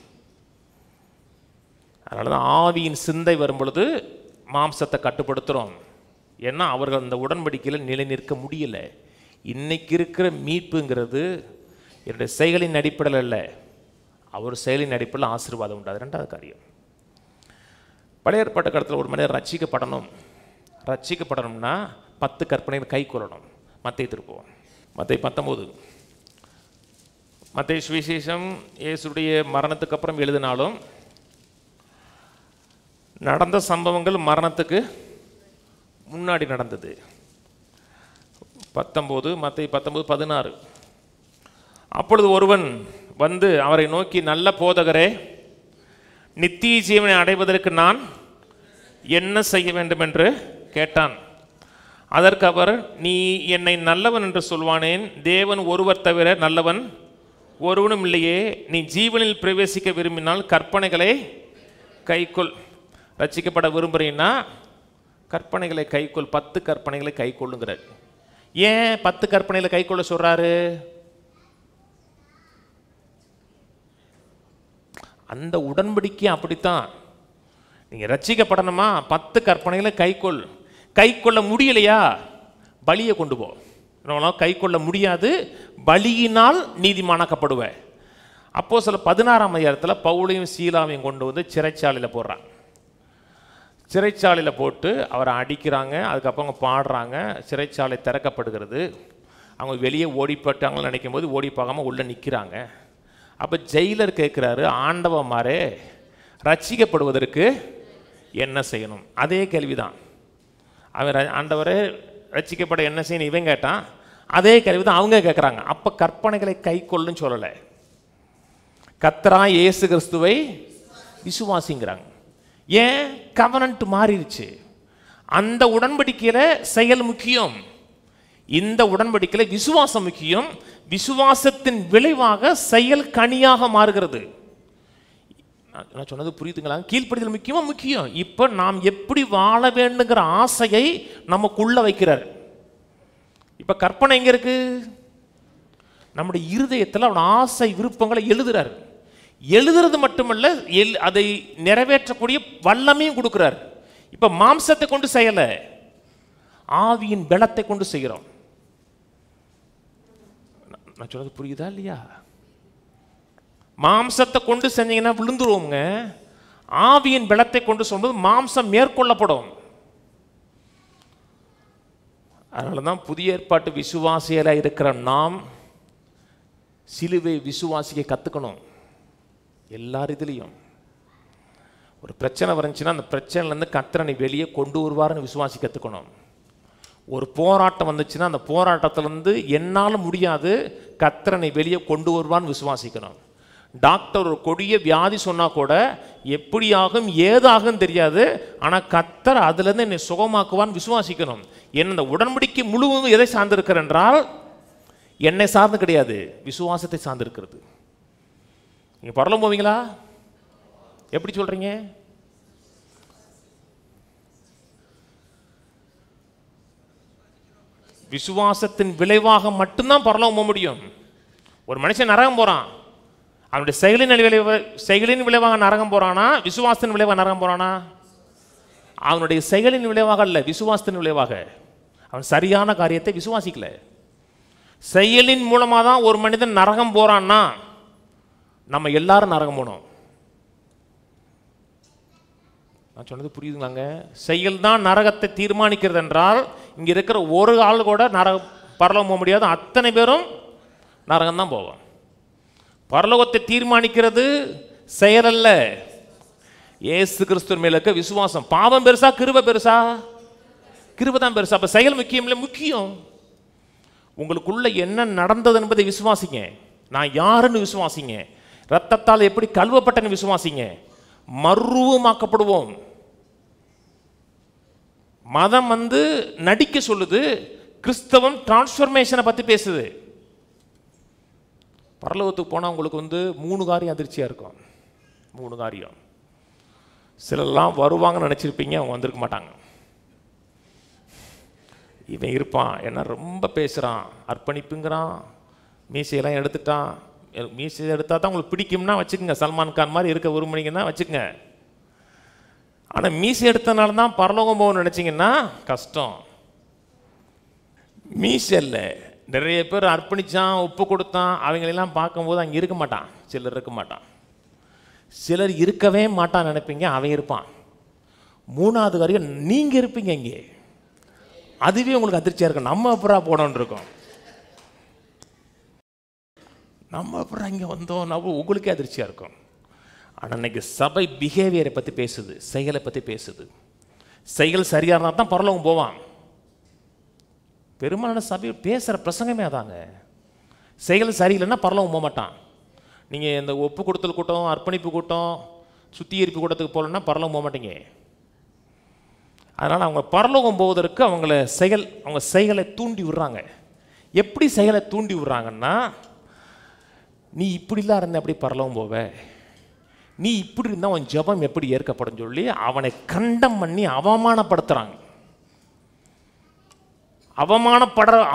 [SPEAKER 1] அதனால தான் ஆவியின் சிந்தை வரும் பொழுது மாம்சத்தை கட்டுப்படுத்துகிறோம். ஏன்னா அவர்கள் அந்த உடன்படிக்கையில் நிலை நிற்க முடியல. இன்னைக்கு இருக்கிற மீட்புங்கிறது என்னுடைய செயலின் அடிப்படையில் இல்லை, அவர் செயலின் அடிப்படையில் ஆசீர்வாதம் உண்டு. அது ரெண்டாவது காரியம். பழைய ஏற்பாட்டு காலத்தில் ஒரு மனிதர் ரட்சிக்கப்படணும்னா 10 கற்பனைகள் கை கொள்ளணும். மத்தேயு திருப்போம், மத்தேயு 19. மத்தேயு சுவிசேஷம் இயேசுடைய மரணத்துக்கு அப்புறம் எழுதினாலும் நடந்த சம்பவங்கள் மரணத்துக்கு முன்னாடி நடந்தது. 19, மத்தேயு 19:16. அப்பொழுது ஒருவன் வந்து அவரை நோக்கி, நல்ல போதகரே, நித்திய ஜீவனை அடைவதற்கு நான் என்ன செய்ய வேண்டும் என்று கேட்டான். அதற்கு அவர், நீ என்னை நல்லவன் என்று சொல்வானேன்? தேவன் ஒருவர் தவிர நல்லவன் ஒருவனும் இல்லையே. நீ ஜீவனில் பிரவேசிக்க விரும்பினால் கற்பனைகளை கைக்கொள். ரட்சிக்கப்பட விரும்புகிறீன்னா கற்பனைகளை கைக்கொள். 10 கற்பனைகளை கை கொள்ளுங்கிறார். ஏன் 10 கற்பனைகளை கை கொள்ள சொல்றாரு? அந்த உடன்படிக்கை அப்படித்தான். நீங்க ரட்சிக்கப்படணுமா 10 கற்பனைகளை கை கொள்ள முடியலையா, பலியை கொண்டு போ. கை கொள்ள முடியாது, பலியினால் நீதிமானாக்கப்படுவேன். அப்போஸ்தலர் 16ஆம் அதிகாரத்தில் பவுலையும் சீலாவையும் கொண்டு வந்து சிறைச்சாலையில் போடுறாங்க. சிறைச்சாலையில் போட்டு அவரை அடிக்கிறாங்க. அதுக்கப்புறம் பாடுறாங்க. சிறைச்சாலை திறக்கப்படுகிறது. அவங்க வெளியே ஓடி போட்டாங்கன்னு நினைக்கும் போது ஓடி போகாமல் உள்ளே நிற்கிறாங்க. அப்போ ஜெயிலர் கேட்குறாரு, ஆண்டவமாரே, ரட்சிக்கப்படுவதற்கு என்ன செய்யணும்? அதே கேள்விதான். அவன் ஆண்டவரே ரட்சிக்கப்பட என்ன செய்யணும் இவன் கேட்டான். அதே கேள்வி தான் அவங்க கேட்குறாங்க. அப்போ கற்பனைகளை கை கொள்ளுன்னு சொல்லலை, கர்த்தராகிய இயேசு கிறிஸ்துவை விசுவாசிங்கிறாங்க. ஏன்? கவனன்ட் மாறிடுச்சு. அந்த உடன்படிக்கையில் செயல் முக்கியம், இந்த உடன்படிக்கையில் விசுவாசம் முக்கியம். விசுவாசத்தின் விளைவாக செயல் கனியாக மாறுகிறது. நான் சொன்னது புரியுதுங்களா? கீழ்ப்படிதல் முக்கியம். இப்போ நாம் எப்படி வாழ வேண்டுங்கிற ஆசையை நமக்குள்ள வைக்கிறார். இப்போ கற்பனை எங்க இருக்கு? நம்முடைய இருதயத்தில் அவன் ஆசை விருப்பங்களை எழுதுறார். எழுதுறது மட்டுமல்ல, அதை நிறைவேற்றக்கூடிய வல்லமையும் கொடுக்கிறார். இப்போ மாம்சத்தை கொண்டு செய்யலை, ஆவியின் பலத்தை கொண்டு செய்கிறோம். நான் சொன்னது புரியுதா இல்லையா? மாம்சத்தை கொண்டு செஞ்சீங்கன்னா விழுந்துருவோங்க. ஆவியின் பலத்தை கொண்டு சொல்லும்போது மாம்சம் மேற்கொள்ளப்படும். அதனால தான் புதிய ஏற்பாட்டு விசுவாசியராக இருக்கிற நாம் சிலுவை விசுவாசிக்க கற்றுக்கணும். எல்லார் இதுலேயும் ஒரு பிரச்சனை வந்துச்சுன்னா அந்த பிரச்சனைலேருந்து கர்த்தரை வெளியே கொண்டு வருவார்னு விசுவாசி கற்றுக்கணும். ஒரு போராட்டம் வந்துச்சுன்னா அந்த போராட்டத்திலேருந்து என்னால் முடியாது, கர்த்தரை வெளியே கொண்டு வருவான்னு விசுவாசிக்கணும். டாக்டர் ஒரு கொடிய வியாதி சொன்னால் கூட எப்படி ஆகும் ஏதாகும் தெரியாது, ஆனால் கர்த்தர் அதுலேருந்து என்னை சுகமாக்குவான்னு விசுவாசிக்கணும். என்ன இந்த உடன்படிக்கை முழுவதும் எதை சார்ந்திருக்கிற என்றால் என்னை சார்ந்து கிடையாது, விசுவாசத்தை சார்ந்திருக்கிறது. நீங்கள் பரலோகம் போவீங்களா? எப்படி சொல்கிறீங்க? விசுவாசத்தின் விளைவாக மட்டும்தான் பரலோகம் போக முடியும். ஒரு மனுஷன் நரகம் போகிறான், அவனுடைய செயலின் விளைவாக நரகம் போகிறானா, விசுவாசத்தின் விளைவாக நரகம் போகிறானா? அவனுடைய செயலின் விளைவாக அல்ல, விசுவாசத்தின் விளைவாக. அவன் சரியான காரியத்தை விசுவாசிக்கல. செயலின் மூலமாக தான் ஒரு மனிதன் நரகம் போகிறான்னா நம்ம எல்லாரும் நரகம் போனோம். நான் சொன்னது புரியுதுங்களாங்க? செயல் தான் நரகத்தை தீர்மானிக்கிறது என்றால் இங்கே இருக்கிற ஒரு ஆள் கூட பரலோகம் போக முடியாது, அத்தனை பேரும் நரகம் தான் போவோம். பரலோகத்தை தீர்மானிக்கிறது செயல் அல்ல, இயேசு கிறிஸ்துவின் மேல இருக்க விசுவாசம். பாவம் பெருசா கிருபை பெருசா? கிருபை தான் பெருசா. அப்ப செயல் முக்கியம் இல்லை? முக்கியம். உங்களுக்குள்ள என்ன நடந்தது என்பதை விசுவாசிங்க. நான் யாருன்னு விசுவாசிங்க. ரத்தத்தால் எப்படி கழுவப்பட்டன்னு விசுவாசிங்க. மறுரூபமாக்கப்படுவோம். மதம் நடிக்க சொல்லுது, கிறிஸ்தவம் டிரான்ஸ்ஃபர்மேஷனை பற்றி பேசுது. பரலோகத்துக்கு போனால் உங்களுக்கு 3 காரியம் அதிர்ச்சியாக இருக்கும். 3 காரியம். சிலர்லாம் வருவாங்கன்னு நினச்சிருப்பீங்க, அவங்க வந்திருக்க மாட்டாங்க. இவன் இருப்பான், என்ன ரொம்ப பேசுகிறான், அர்ப்பணிப்புங்கிறான், மீசையெல்லாம் எடுத்துட்டான். மீசை எடுத்தால் தான் உங்களுக்கு பிடிக்கும்னா வச்சுக்கோங்க, சல்மான் கான் மாதிரி இருக்க விரும்புனீங்கன்னா வச்சுக்கோங்க. ஆனால் மீசை எடுத்தனால தான் பரலோகம் போகணும்னு நினச்சிங்கன்னா கஷ்டம். மீசல்ல நிறைய பேர் அர்ப்பணித்தான், ஒப்பு கொடுத்தான், அவங்களெல்லாம் பார்க்கும்போது அங்கே இருக்க மாட்டான். சிலர் இருக்க மாட்டான், சிலர் இருக்கவே மாட்டான் நினைப்பீங்க, அவன் இருப்பான். மூணாவது வரைக்கும் நீங்கள் இருப்பீங்க இங்கே. அதுவே உங்களுக்கு அதிர்ச்சியாக இருக்கும். நம்ம அப்புறம் போனோன்னு இருக்கோம், நம்ம அப்புறம் இங்கே வந்தோம், நம்ம உங்களுக்கே அதிர்ச்சியாக இருக்கும். ஆனால் இன்னைக்கு சபை பிஹேவியரை பற்றி பேசுது, செயலை பற்றி பேசுது. செயல் சரியாக இருந்தால் தான் பரலோகம் போவான். பெரும்பாலான சபை பேசுகிற பிரசங்கமே அதாங்க. செயல் சரியில்லைன்னா பரலோகம் போக மாட்டான். நீங்கள் இந்த ஒப்பு கொடுத்தல் கூட்டம், அர்ப்பணிப்பு கூட்டம், சுத்திகரிப்பு கூட்டத்துக்கு போகலன்னா பரலோகம் போக மாட்டீங்க. அதனால் அவங்க பரலோகம் போவதற்கு அவங்க செயலை தூண்டி விடுறாங்க. எப்படி செயலை தூண்டி விடுறாங்கன்னா, நீ இப்படிலாம் இருந்த எப்படி பரலோகம் போவ, நீ இப்படி இருந்தால் உன் ஜெபம் எப்படி ஏற்கப்படும் சொல்லி அவனை கண்டம் பண்ணி அவமானப்படுத்துகிறாங்க.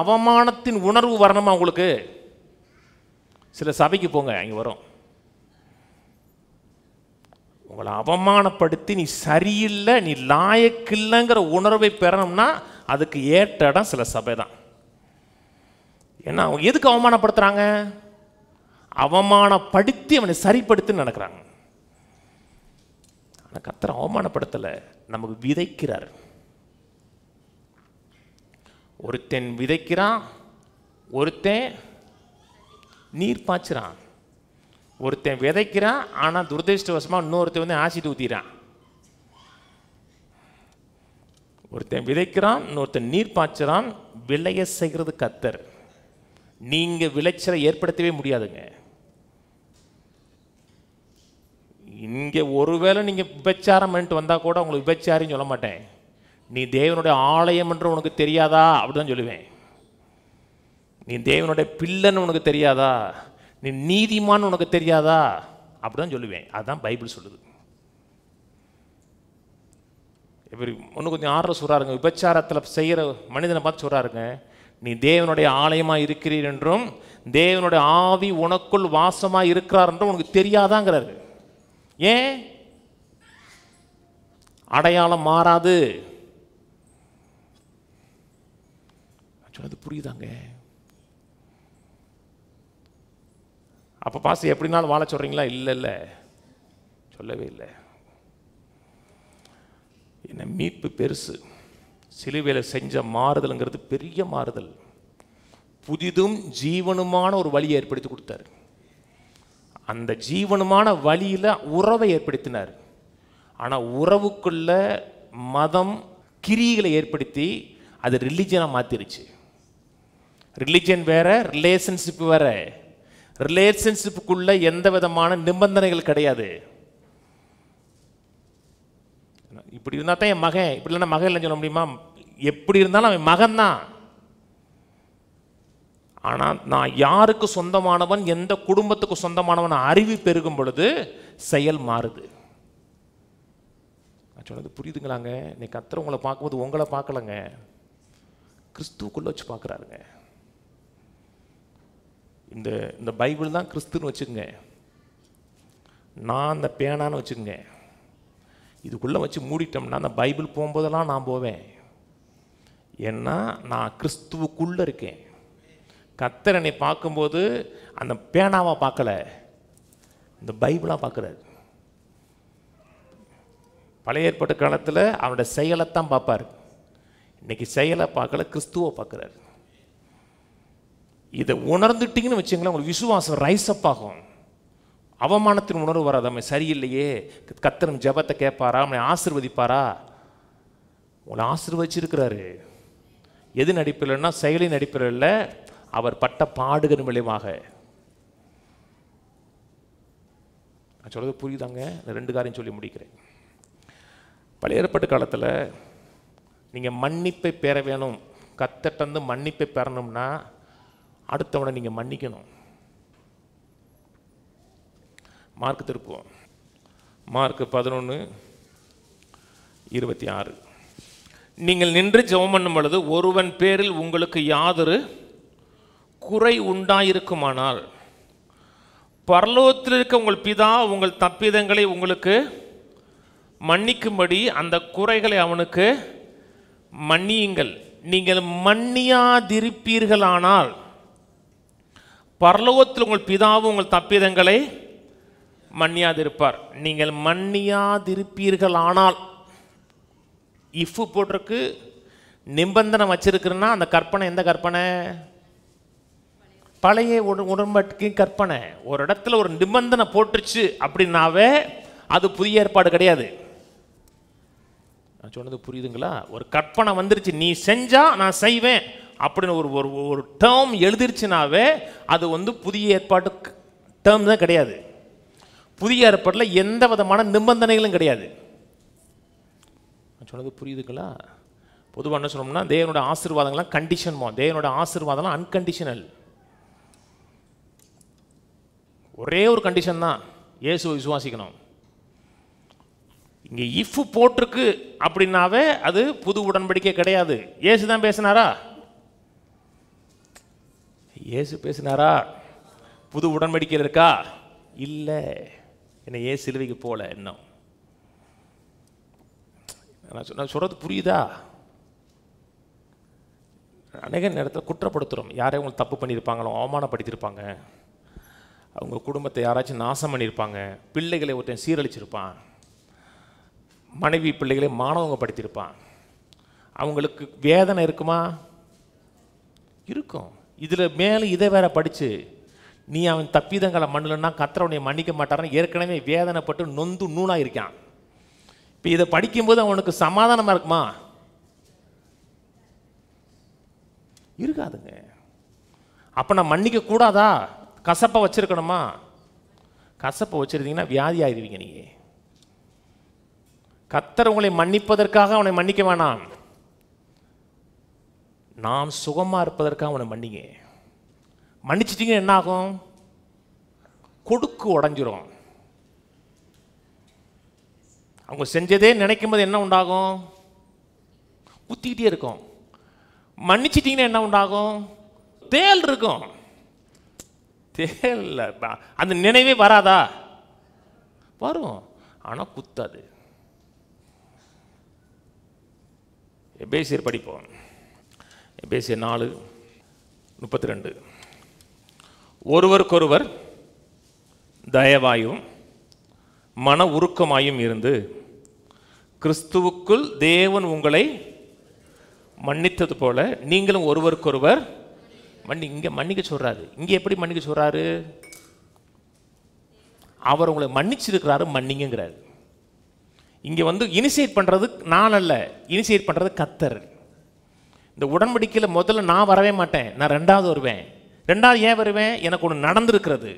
[SPEAKER 1] அவமானத்தின் உணர்வு வரணுமா உங்களுக்கு? சில சபைக்கு போங்க, அங்கே வரும். உங்களை அவமானப்படுத்தி நீ சரியில்லை, நீ லாயக்கில்லைங்கிற உணர்வை பெறணும்னா அதுக்கு ஏற்ற இடம் சில சபை தான். ஏன்னா அவங்க எதுக்கு அவமானப்படுத்துகிறாங்க? அவமானப்படுத்தி அவனை சரிப்படுத்தி நடக்கிறாங்க. ஆனால் கர்த்தர் அவமானப்படுத்தலை, நமக்கு விதைக்கிறார். ஒருத்தன் விதைக்கிறான், ஒருத்தன் நீர் பாய்ச்சுறான். ஒருத்தன் விதைக்கிறான், ஆனால் துரதிருஷ்டவசமாக இன்னொருத்தன் வந்து ஆசிட் ஊற்றிறான். ஒருத்தன் விதைக்கிறான், இன்னொருத்தன் நீர் பாய்ச்சுறான். விளைய செய்கிறது கர்த்தர். நீங்கள் விளைச்சலை ஏற்படுத்தவே முடியாதுங்க. இங்கே ஒருவேளை நீங்கள் விபச்சாரம் பண்ணிட்டு வந்தால் கூட உங்களுக்கு விபச்சாரின்னு சொல்ல மாட்டேன். நீ தேவனுடைய ஆலயம் என்று உனக்கு தெரியாதா அப்படிதான் சொல்லுவேன். நீ தேவனுடைய பிள்ளைன்னு உனக்கு தெரியாதா, நீ நீதிமான் உனக்கு தெரியாதா அப்படிதான் சொல்லுவேன். அதுதான் பைபிள் சொல்லுது. இப்படி ஒன்று கொஞ்சம் ஆர்டர் சொல்கிறாருங்க, விபச்சாரத்தில் செய்கிற மனிதனை பார்த்து சொல்கிறாருங்க, நீ தேவனுடைய ஆலயமாக இருக்கிறீர் என்றும் தேவனுடைய ஆவி உனக்குள் வாசமாக இருக்கிறார் என்றும் உனக்கு தெரியாதாங்கிறாரு. ஏன்? அடையாளம் மாறாது. அது புரியுதாங்க? அப்போ பாஸ் எப்படினாலும் வாழ சொல்கிறீங்களா? இல்லை இல்லை, சொல்லவே இல்லை. என்ன மீட்பு பெருசு. சிலுவையில் செஞ்ச மாறுதல்ங்கிறது பெரிய மாறுதல். புதிதும் ஜீவனுமான ஒரு வழியை ஏற்படுத்தி கொடுத்தார். அந்த ஜீவனுமான வழியில் உறவை ஏற்படுத்தினார். ஆனால் உறவுக்குள்ள மதம் கிரிகளை ஏற்படுத்தி அது ரிலிஜனாக மாற்றிருச்சு. ரிலிஜன் வேற, ரிலேஷன்ஷிப் வேற. ரிலேஷன்ஷிப்புக்குள்ள எந்த விதமான நிபந்தனைகள் கிடையாது. இப்படி இருந்தால் தான் என் மகன், இப்படி இல்லைன்னா மகன் இல்லைன்னு சொல்ல முடியுமா? எப்படி இருந்தாலும் அவன் மகன் தான். ஆனால் நான் யாருக்கு சொந்தமானவன், எந்த குடும்பத்துக்கு சொந்தமானவன் அறிவு பெருகும் பொழுது செயல் மாறுது. நான் சொன்னது புரியுதுங்களாங்க? நீ கர்த்தர் உங்களை பார்க்கும்போது உங்களை பார்க்கலங்க, கிறிஸ்துவுக்குள்ள வச்சு பார்க்குறாருங்க. இந்த பைபிள் தான் கிறிஸ்துன்னு வச்சுக்கோங்க, நான் அந்த பேனான்னு வச்சுக்கோங்க. இதுக்குள்ளே வச்சு மூடிட்டோம்னா அந்த பைபிள் போகும்போதெல்லாம் நான் போவேன். ஏன்னா நான் கிறிஸ்துவுக்குள்ளே இருக்கேன். கர்த்தர் என்னை பார்க்கும்போது அந்த பேனாவை பார்க்கல, இந்த பைபிளாக பார்க்குறாரு. பழைய ஏற்பாட்டு காலத்தில் அவனுடைய செயலைத்தான் பார்ப்பார். இன்னைக்கு செயலை பார்க்கல, கிறிஸ்துவை பார்க்குறாரு. இதை உணர்ந்துட்டிங்கன்னு வச்சுங்களேன், உங்களுக்கு விசுவாசம் ரைஸ் அப் ஆகும். அவமானத்தின் உணர்வு வராது. அவன் சரியில்லையே, கர்த்தர் ஜெபத்தை கேட்பாரா, அவனை ஆசீர்வதிப்பாரா? உங்களை ஆசீர்வதிச்சிருக்கிறாரு. எது நடிப்பில்லைன்னா செயலின் நடிப்பில் இல்லை, அவர் பட்ட பாடுகளின் விளைவாக. நான் சொல்றது புரியுதாங்க? ரெண்டு காரியம் சொல்லி முடிக்கிறேன். பழைய ஏற்பாட்டு காலத்தில் நீங்கள் மன்னிப்பை பெற வேணும், கர்த்தர்ட்ட மன்னிப்பை பெறணும்னா அடுத்தவனை நீங்கள் மன்னிக்கணும். மார்க் திருப்புவோம். மார்க் 11:26. நீங்கள் நின்று ஜெபம் பண்ணும் பொழுது ஒருவன் பேரில் உங்களுக்கு யாதொரு குறை உண்டாயிருக்குமானால் பரலோகத்தில் இருக்க உங்கள் பிதா உங்கள் தப்பிதங்களை உங்களுக்கு மன்னிக்கும்படி அந்த குறைகளை அவனுக்கு மன்னியுங்கள். நீங்கள் மன்னியாதிருப்பீர்களானால் பரலோகத்தில் உங்கள் பிதாவும் உங்கள் தப்பிதங்களை மன்னியாதிருப்பார். நீங்கள் மன்னியாதிருப்பீர்களானால், இஃப் போட்டிருக்கு, நிபந்தனை வச்சிருக்கிறன்னா அந்த கற்பனை எந்த கற்பனை? பழைய உடன்படிக்கை கற்பனை. ஒரு இடத்துல ஒரு நிபந்தனை போட்டுருச்சு அப்படின்னாவே அது புதிய ஏற்பாடு கிடையாது. நான் சொன்னது புரியுதுங்களா? ஒரு கற்பனை வந்துருச்சு, நீ செஞ்சா நான் செய்வேன் அப்படின்னு ஒரு ஒரு டேர்ம் எழுதிருச்சுனாவே அது வந்து புதிய ஏற்பாட்டு டேர்ம் தான் கிடையாது. புதிய ஏற்பாட்டில் எந்த விதமான நிபந்தனைகளும் கிடையாது. நான் சொன்னது புரியுதுங்களா? பொதுவாக என்ன சொல்லணும்னா, தேவனோட ஆசீர்வாதங்கள்லாம் கண்டிஷன், தேவனோட ஆசீர்வாதம்லாம் அன்கண்டிஷனல். ஒரே ஒரு கண்டிஷன் தான், இயேசுவை விசுவாசிக்கணும். இங்கே இஃப் போட்டிருக்கு அப்படின்னாவே அது புது உடன்படிக்கை கிடையாது. இயேசு தான் பேசினாரா? இயேசு பேசினாரா? புது உடன்படிக்கையில் இருக்கா? இல்லை. என்ன இயேசு சிலுவைக்கு போல இன்னும். நான் சொல்றது புரியுதா? அநேக நேரத்தில் குற்றப்படுத்துகிறோம். யாரையும் உங்களுக்கு தப்பு பண்ணியிருப்பாங்களோ, அவமானப்படுத்தியிருப்பாங்க, அவங்க குடும்பத்தை யாராச்சும் நாசம் பண்ணியிருப்பாங்க, பிள்ளைகளை ஒருத்தன் சீரழிச்சிருப்பான், மனைவி பிள்ளைகளை மானவங்கப்படுத்தியிருப்பான். அவங்களுக்கு வேதனை இருக்குமா? இருக்கும். இதில் மேலே இதை வேற படித்து நீ அவன் தப்பிதங்களை மண்ணலன்னா கர்த்தர் மன்னிக்க மாட்டாருன்னு ஏற்கனவே வேதனைப்பட்டு நொந்து நூலாக இருக்கான். இப்போ இதை படிக்கும்போது அவனுக்கு சமாதானமாக இருக்குமா? இருக்காதுங்க. அப்போ நான் மன்னிக்க கூடாதா? கசப்பை வச்சிருக்கணுமா? கசப்பை வச்சிருந்தீங்கன்னா வியாதி ஆயிடுவீங்க. நீங்கள் கர்த்தர் உங்களை மன்னிப்பதற்காக அவனை மன்னிக்க வேணாம், நான் சுகமாக இருப்பதற்காக அவனை மன்னிங்க. மன்னிச்சிட்டிங்க என்ன ஆகும்? கொடுக்கு உடஞ்சிரும். அவங்க செஞ்சதே நினைக்கும் போது என்ன உண்டாகும்? குத்திக்கிட்டே இருக்கும். மன்னிச்சிட்டிங்கன்னா என்ன உண்டாகும்? தேல் இருக்கும். தேல் அந்த நினைவே வராதா? வரும், ஆனால் குத்தாது. எபேசியர் படிப்போம். எபேசியர் 4:32. ஒருவருக்கொருவர் தயவாயும் மன உருக்கமாயும் இருந்து கிறிஸ்துவுக்குள் தேவன் உங்களை மன்னித்தது போல நீங்களும் ஒருவருக்கொருவர் இங்கே மன்னிக்க சொல்றாரு. இங்கே எப்படி மன்னிக்க சொல்றாரு? அவர் உங்களை மன்னிச்சிருக்கிறாரு, மன்னிங்கிறாரு. இங்கே வந்து இனிஷியேட் பண்ணுறது நான் அல்ல, இனிஷியேட் பண்ணுறது கர்த்தர். இந்த உடன்படிக்கையில் முதல்ல நான் வரவே மாட்டேன், நான் ரெண்டாவது வருவேன். ரெண்டாவது ஏன் வருவேன்? எனக்கு ஒன்று நடந்திருக்கிறது.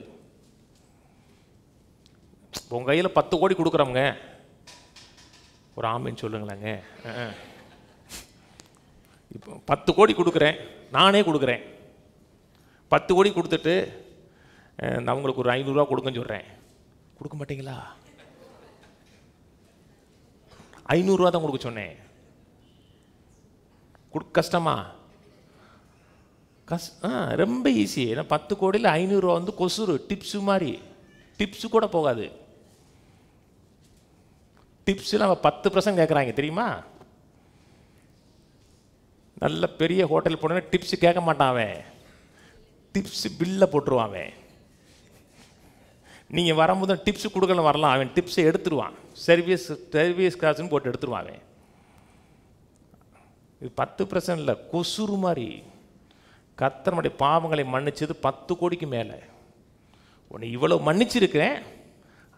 [SPEAKER 1] உங்கள் கையில் 10 கோடி கொடுக்குறவங்க ஒரு ஆமின்னு சொல்லுங்களேங்க. இப்போ 10 கோடி கொடுக்குறேன், நானே கொடுக்குறேன். 10 கோடி கொடுத்துட்டு நான் உங்களுக்கு ஒரு 500 ரூபா கொடுங்கன்னு சொல்கிறேன். கொடுக்க மாட்டீங்களா? 500 ரூபா தான் கொடுக்க சொன்னேன். கஷ்டமா? ரொம்ப ஈஸி. ஏன்னா 10 கோடியில் 500 ரூபா வந்து கொசுறு டிப்ஸு மாதிரி. டிப்ஸு கூட போகாது. டிப்ஸில் அவன் 10% கேட்குறாங்க தெரியுமா? நல்ல பெரிய ஹோட்டல் போனோன்னா டிப்ஸு கேட்க மாட்டான் அவன், டிப்ஸு பில்லை போட்டுருவான் அவன். நீங்கள் வரும்போது டிப்ஸு கொடுக்கலாம் வரலாம், அவன் டிப்ஸை எடுத்துருவான். சர்வீஸ் காசுன்னு போட்டு எடுத்துருவான் அவன். இது 10% இல்லை, கொசுறு மாதிரி. கர்த்தருடைய பாவங்களை மன்னிச்சது 10 கோடிக்கு மேலே. உன்னை இவ்வளோ மன்னிச்சிருக்கிறேன்,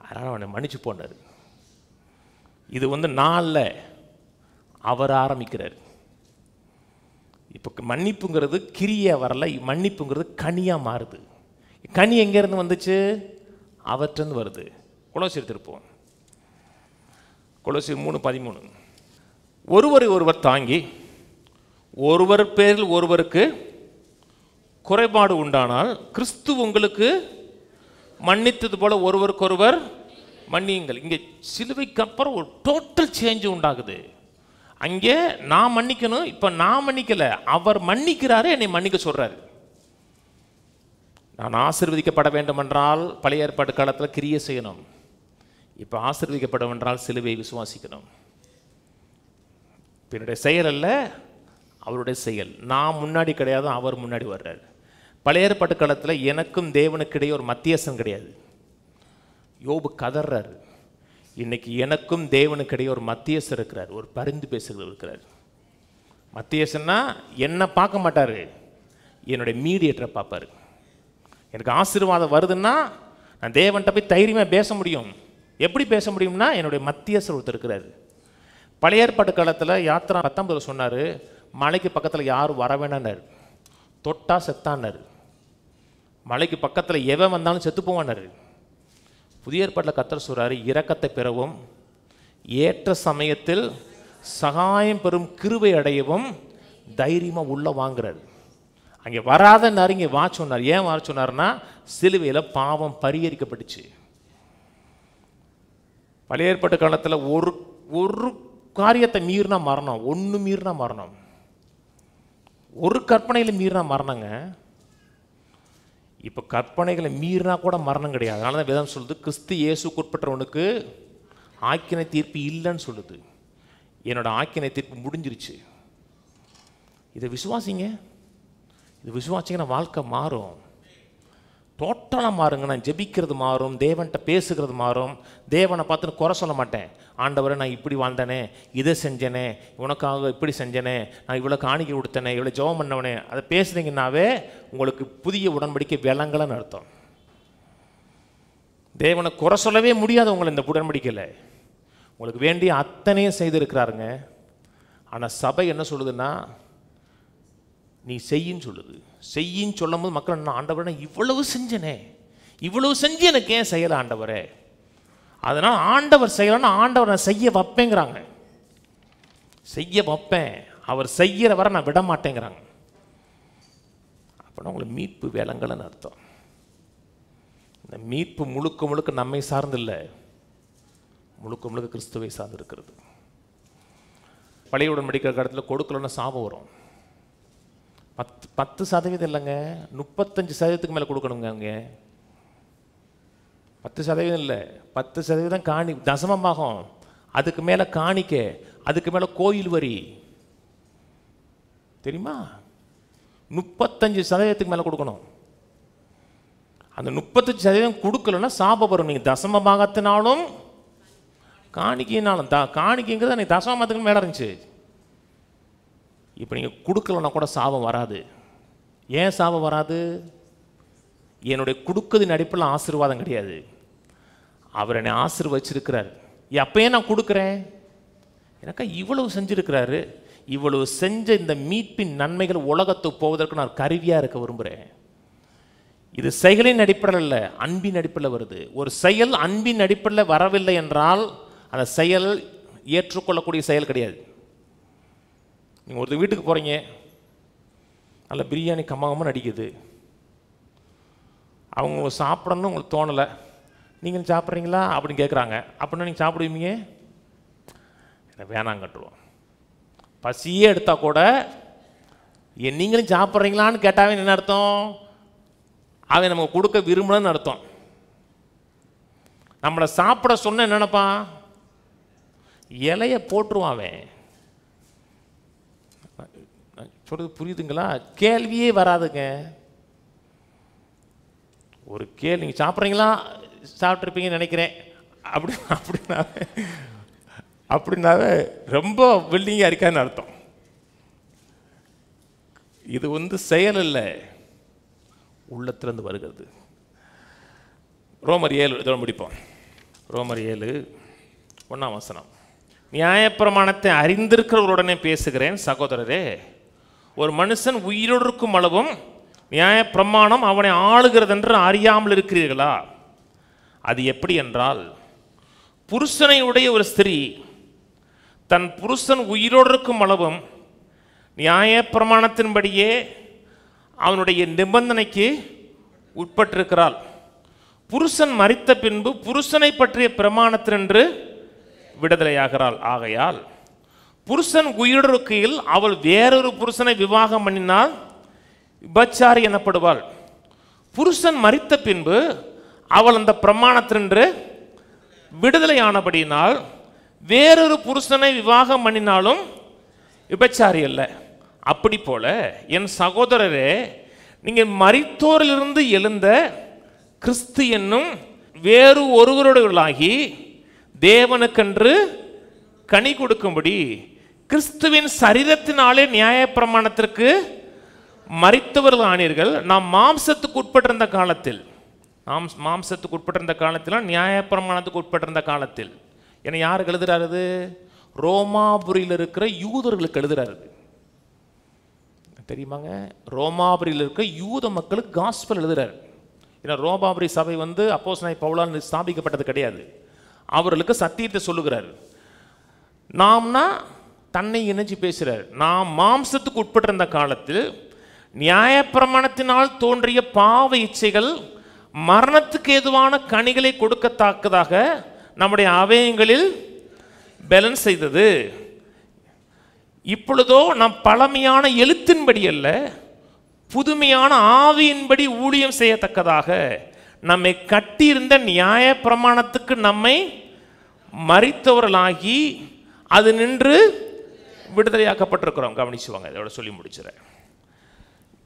[SPEAKER 1] அதனால் அவனை மன்னிச்சு போனார். இது வந்து நாளில் அவர் ஆரம்பிக்கிறார். இப்போ மன்னிப்புங்கிறது கிரியை வரல, மன்னிப்புங்கிறது கனியாக மாறுது. கனி எங்கேருந்து வந்துச்சு? அவற்றிருந்து வருது. கொலோசியர் திருப்போம். கொலோசியர் 3:13. ஒருவரை ஒருவர் தாங்கி ஒருவர் பேரில் ஒருவருக்கு குறைபாடு உண்டானால் கிறிஸ்து உங்களுக்கு மன்னித்தது போல ஒருவருக்கொருவர் மன்னியுங்கள். இங்கே சிலுவைக்கு அப்புறம் ஒரு டோட்டல் சேஞ்ச் உண்டாகுது. அங்கே நான் மன்னிக்கணும், இப்போ நான் மன்னிக்கலை, அவர் மன்னிக்கிறாரு, என்னை மன்னிக்க சொல்றாரு. நான் ஆசீர்வதிக்கப்பட வேண்டும் என்றால் பழைய ஏற்பாடு காலத்தில் கிரியை செய்யணும். இப்போ ஆசீர்வதிக்கப்பட என்றால் சிலுவையை விசுவாசிக்கணும். என்னுடைய செயல் அல்ல, அவருடைய செயல். நான் முன்னாடி கிடையாது, அவர் முன்னாடி வர்றார். பழைய ஏற்பாட்டு காலத்தில் எனக்கும் தேவனுக்கு இடையே ஒரு மத்தியஸ்தன் கிடையாது. யோபு கதறாரு. இன்னைக்கு எனக்கும் தேவனுக்கு இடையே ஒரு மத்தியஸ்தர் இருக்கிறார், ஒரு பரிந்து பேசுகிறவர் இருக்கிறார். மத்தியஸ்தன்னா என்ன பார்க்க மாட்டார், என்னுடைய மீடியேட்டரை பார்ப்பார். எனக்கு ஆசீர்வாதம் வருதுன்னா நான் தேவன்கிட்ட போய் தைரியமாக பேச முடியும். எப்படி பேச முடியும்னா என்னுடைய மத்தியஸ்தர் ஒருத்தர் இருக்கிறார். பழைய ஏற்பாட்டு காலத்தில் யாத்திரா 19 சொன்னார், மலைக்கு பக்கத்தில் யாரும் வர வேணான்னார், தொட்டா செத்தான்னார். மலைக்கு பக்கத்தில் எவன் வந்தாலும் செத்து போவான்னார். புதிய ஏற்பாட்டில் கர்த்தர் சொல்றாரு, இரக்கத்தை பெறவும் ஏற்ற சமயத்தில் சகாயம் பெறும் கிருபை அடையவும் தைரியமாக உள்ள வாங்குறாரு. அங்கே வராதன்னாரு, இங்கே வா சொன்னார். ஏன் வர சொன்னார்னா சிலுவையில் பாவம் பரிகரிக்கப்பட்டுச்சு. பழைய ஏற்பாட்டு காலத்தில் ஒரு காரியத்தை மீறினா மரணம், ஒன்று மீறினா மரணம், ஒரு கற்பனையில் மீறினா மரணங்க. இப்போ கற்பனைகளை மீறினா கூட மரணம் கிடையாது. அதனால தான் வேதம் சொல்லுது, கிறிஸ்து இயேசுக்குட்பட்டவனுக்கு ஆக்கினை தீர்ப்பு இல்லைன்னு சொல்லுது. என்னோட ஆக்கினை தீர்ப்பு முடிஞ்சிருச்சு. இதை விசுவாசிங்க, இது விசுவாசிங்கன்னா வாழ்க்கை மாறும், டோட்டலாக மாறுங்க. நான் ஜெபிக்கிறது மாறும், தேவன்கிட்ட பேசுகிறது மாறும். தேவனை பார்த்துன்னு குறை சொல்ல மாட்டேன். ஆண்டவரை நான் இப்படி வாழ்ந்தேனே, இதை செஞ்சேனே, உனக்காக இப்படி செஞ்சேனே, நான் இவ்வளோ காணிக்கை கொடுத்தேனே, இவ்வளோ ஜெபம் பண்ணவனே, அதை பேசுனீங்கன்னாவே உங்களுக்கு புதிய உடன்படிக்கை விளங்கலன்னு அர்த்தம். தேவனை குறை சொல்லவே முடியாது உங்களை இந்த உடன்படிக்கையில். உங்களுக்கு வேண்டிய அத்தனையும் செய்திருக்கிறாருங்க. ஆனால் சபை என்ன சொல்லுதுன்னா, நீ செய்யின்னு சொல்லுது. செய்யின்னு சொல்லும் போது மக்கள் என்ன, ஆண்டவரை நான் இவ்வளவு செஞ்சனே, இவ்வளவு செஞ்சு எனக்கு ஏன் செய்யலை ஆண்டவரே, அதனால் ஆண்டவர் செய்யலான்னு ஆண்டவர் நான் செய்ய வைப்பேங்கிறாங்க. செய்ய வைப்பேன், அவர் செய்கிற வரை நான் விட மாட்டேங்கிறாங்க. அப்படின்னா உங்களுக்கு மீட்பு விளங்கலன்னு அர்த்தம். இந்த மீட்பு முழுக்க முழுக்க நம்மை சார்ந்தில்லை, முழுக்க முழுக்க கிறிஸ்துவை சார்ந்து இருக்கிறது. பழைய உடன்படிக்கை காலத்தில் கொடுக்கலன்னு சாபம் வரும். 10% இல்லைங்க, 35% மேலே கொடுக்கணுங்க. அவங்க 10% இல்லை, 10% காணி தசமமாகும், அதுக்கு மேலே காணிக்க, அதுக்கு மேலே கோயில் வரி, தெரியுமா? 35% மேலே கொடுக்கணும். அந்த 35% கொடுக்கலன்னா சாபம் வரும். நீங்கள் தசம பாகத்தினாலும் காணிக்கையினாலும், காணிக்கைங்கிறது அன்றைக்கி தசம பாகத்துக்கு மேலே இருந்துச்சு. இப்போ நீங்கள் கொடுக்கலன்னா கூட சாபம் வராது. ஏன் சாபம் வராது? என்னுடைய கொடுக்கறதின் அடிப்படையில் ஆசீர்வாதம் கிடையாது. அவர் என்னை ஆசீர்வச்சிருக்கிறார். அப்பயே நான் கொடுக்குறேன், எனக்கா இவ்வளவு செஞ்சுருக்கிறாரு. இவ்வளவு செஞ்ச இந்த மீட்பின் நன்மைகள் உலகத்துக்கு போவதற்கு நான் கருவியாக இருக்க விரும்புகிறேன். இது செயலின் அடிப்படையில் இல்லை, அன்பின் அடிப்படையில் வருது. ஒரு செயல் அன்பின் அடிப்படையில் வரவில்லை என்றால் அந்த செயல் ஏற்றுக்கொள்ளக்கூடிய செயல் கிடையாது. நீங்கள் ஒரு வீட்டுக்கு போகிறீங்க, நல்ல பிரியாணி கம்மாகமாக அடிக்குது, அவங்க சாப்பிடணும்னு உங்களுக்கு தோணலை, நீங்கள் சாப்பிட்றீங்களா அப்படின்னு கேட்குறாங்க. அப்படின்னா நீங்கள் சாப்பிடுவீங்க? வேணாம் கட்டுருவோம். பசியே எடுத்தால் கூட நீங்களும் சாப்பிட்றீங்களான்னு கேட்டாவே என்ன அர்த்தம்? அவன் நமக்கு கொடுக்க விரும்பலன்னு அர்த்தம். நம்மளை சாப்பிட சொன்ன என்ன நினைப்பான்? இலையை போட்டுருவான். அவன் சொல்றது புரியுதுங்களா? கேள்வியே வராதுங்க. ஒரு கேள்வி, நீங்கள் சாப்பிட்றீங்களா, சாப்பிட்ருப்பீங்கன்னு நினைக்கிறேன் அப்படின்னாவே ரொம்ப வெள்ளிங்க இருக்கான்னு அர்த்தம். இது செயல் இல்லை, உள்ளத்திலிருந்து வருகிறது. ரோமர் 7 இதோட முடிப்போம். ரோமர் 7 1 நியாயப்பிரமாணத்தை அறிந்திருக்கிறவருடனே பேசுகிறேன் சகோதரரே, ஒரு மனுஷன் உயிரோடு இருக்கும் அளவும் நியாயப்பிரமாணம் அவனை ஆளுகிறது என்று அறியாமல் இருக்கிறீர்களா? அது எப்படி என்றால், புருஷனை உடைய ஒரு ஸ்திரீ தன் புருஷன் உயிரோடு இருக்கும் அளவும் நியாயப்பிரமாணத்தின்படியே அவனுடைய நிபந்தனைக்கு உட்பட்டிருக்கிறாள். புருஷன் மரித்த பின்பு புருஷனை பற்றிய பிரமாணத்தினின்று விடுதலையாகிறாள். ஆகையால் புருஷன் உயிரிழக்கையில் அவள் வேறொரு புருஷனை விவாகம் பண்ணினால் விபச்சாரி எனப்படுவாள். புருஷன் மரித்த பின்பு அவள் அந்த பிரமாணத்தினின்று விடுதலையானபடியினால் வேறொரு புருஷனை விவாகம் பண்ணினாலும் விபச்சாரி அல்ல. அப்படி போல என் சகோதரரே, நீங்கள் மரித்தோரிலிருந்து எழுந்த கிறிஸ்து என்னும் வேறு ஒருவருடையவர்களாகி தேவனுக்கென்று கனி கொடுக்கும்படி கிறிஸ்துவின் சரீரத்தினாலே நியாயப்பிரமாணத்திற்கு மரித்தவர்கள் ஆனீர்கள். நாம் மாம்சத்துக்கு உட்பட்டிருந்த காலத்தில், மாம்சத்துக்கு உட்பட்டிருந்த காலத்தில், நியாயப்பிரமாணத்துக்கு உட்பட்டிருந்த காலத்தில். ஏன்னா யாருக்கு எழுதுறாரு? ரோமாபுரியில் இருக்கிற யூதர்களுக்கு எழுதுறாரு. தெரியுமாங்க? ரோமாபுரியில் இருக்க யூத மக்களுக்கு காஸ்பல் எழுதுறாரு. ஏன்னா ரோமாபுரி சபை அப்போஸ்தலனாகிய பவுலால் ஸ்தாபிக்கப்பட்டது கிடையாது. அவர்களுக்கு சத்தியத்தை சொல்லுகிறார். நாம்னா தன்னை இணைச்சி பேசுகிறார். நாம் மாம்சத்துக்கு உட்பட்டிருந்த காலத்தில் நியாயப்பிரமாணத்தினால் தோன்றிய பாவ இச்சைகள் மரணத்துக்கு ஏதுவான கனிகளை கொடுக்கத்தக்கதாக நம்முடைய அவயங்களில் பேலன்ஸ் செய்தது. இப்பொழுதோ நாம் பழமையான எழுத்தின்படி அல்ல, புதுமையான ஆவியின்படி ஊழியம் செய்யத்தக்கதாக நம்மை கட்டியிருந்த நியாய பிரமாணத்துக்கு நம்மை மரித்தவர்களாகி அது நின்று விடுதலையாக்கப்பட்டிருக்கிறோம். கவனிச்சுவாங்க, இதோட சொல்லி முடிச்சுறேன்.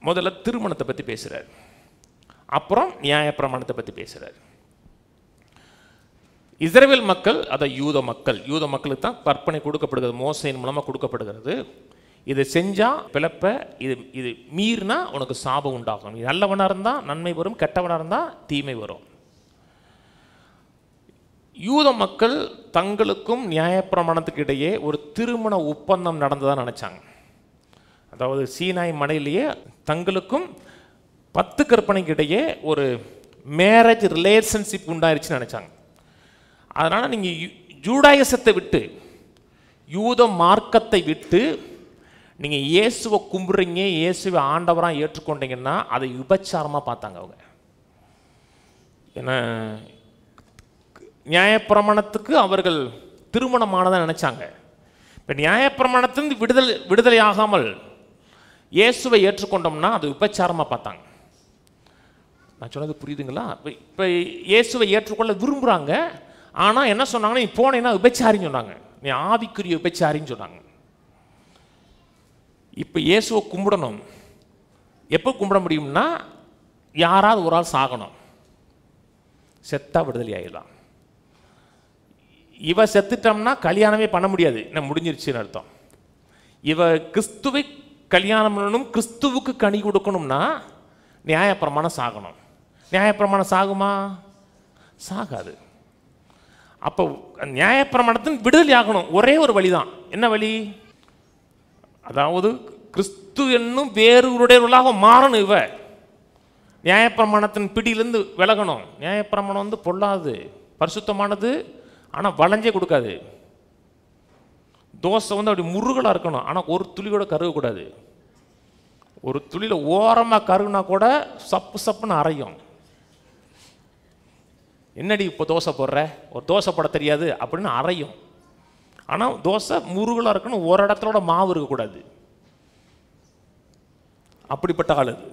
[SPEAKER 1] முதல்ல திருமணத்தை பற்றி பேசுகிறார், அப்புறம் நியாய பிரமாணத்தை பற்றி பேசுகிறார். இஸ்ரவேல் மக்கள், அதை யூத மக்களுக்கு தான் கற்பனை கொடுக்கப்படுகிறது, மோசையின் மூலமாக கொடுக்கப்படுகிறது. இதை செஞ்சால் பிளப்ப, இது மீறினா உனக்கு சாபம் உண்டாகும். நீ நல்லவனாக இருந்தால் நன்மை வரும், கெட்டவனாக இருந்தால் தீமை வரும். யூத மக்கள் தங்களுக்கும் நியாயப்பிரமாணத்துக்கு இடையே ஒரு திருமண ஒப்பந்தம் நடந்ததாக நினச்சாங்க. அதாவது சீனாய் மலையிலேயே தங்களுக்கும் 10 கற்பனைக்கு இடையே ஒரு மேரேஜ் ரிலேஷன்ஷிப் உண்டாயிருச்சுன்னு நினச்சாங்க. அதனால் நீங்கள் ஜூடாயசத்தை விட்டு, யூத மார்க்கத்தை விட்டு நீங்கள் இயேசுவை கும்பிட்றீங்க, இயேசுவை ஆண்டவராக ஏற்றுக்கொண்டீங்கன்னா அதை விபச்சாரமாக பார்த்தாங்க அவங்க. ஏன்னா நியாயப்பிரமாணத்துக்கு அவர்கள் திருமணமானதாக நினச்சாங்க. இப்போ நியாயப்பிரமாணத்திலிருந்து விடுதலை ஆகாமல் இயேசுவை ஏற்றுக்கொண்டோம்னா அது விபச்சாரமாக பார்த்தாங்க. நான் சொன்னது புரியுதுங்களா? இப்போ இயேசுவை ஏற்றுக்கொள்ள விரும்புகிறாங்க. ஆனால் என்ன சொன்னாங்கன்னா, நீ போனேன்னா விபச்சாரின்னு சொன்னாங்க, நீ ஆவிக்குரிய விபச்சாரின்னு சொன்னாங்க. இப்போ இயேசுவை கும்பிடணும். எப்போ கும்பிட முடியும்னா, யாராவது ஒரு ஆள் சாகணும், செத்தா விடுதலை ஆகிடலாம். இவ செத்துட்டோம்னா கல்யாணமே பண்ண முடியாது, நான் முடிஞ்சிருச்சுன்னு அர்த்தம். இவ கிறிஸ்துவை கல்யாணம் பண்ணணும், கிறிஸ்துவுக்கு கனி கொடுக்கணும்னா நியாயப்பிரமாணம் சாகணும். நியாயப்பிரமாணம் சாகுமா? சாகாது. அப்போ நியாயப்பிரமாணத்தின் விடுதலை ஆகணும். ஒரே ஒரு வழி தான். என்ன வழி? அதாவது கிறிஸ்து என்னும் வேறுடையவர்களாக மாறணும். இவ நியாயப்பிரமாணத்தின் பிடியிலிருந்து விலகணும். நியாயப்பிரமாணம் பொல்லாது, பரிசுத்தமானது, ஆனால் வளைஞ்சே கொடுக்காது. தோசை அப்படி முருகலாக இருக்கணும், ஆனால் ஒரு துளி கூட கருகக்கூடாது. ஒரு துளியில் ஓரமாக கருகுனா கூட சப்பு சப்புன்னு அரையும். என்னடி இப்போ தோசை போடுற, ஒரு தோசை போட தெரியாது அப்படின்னு அரையும். ஆனால் தோசை முருகலாக இருக்கணும், ஒரு இடத்துல மாவு இருக்கக்கூடாது. அப்படிப்பட்ட ஆள் அது.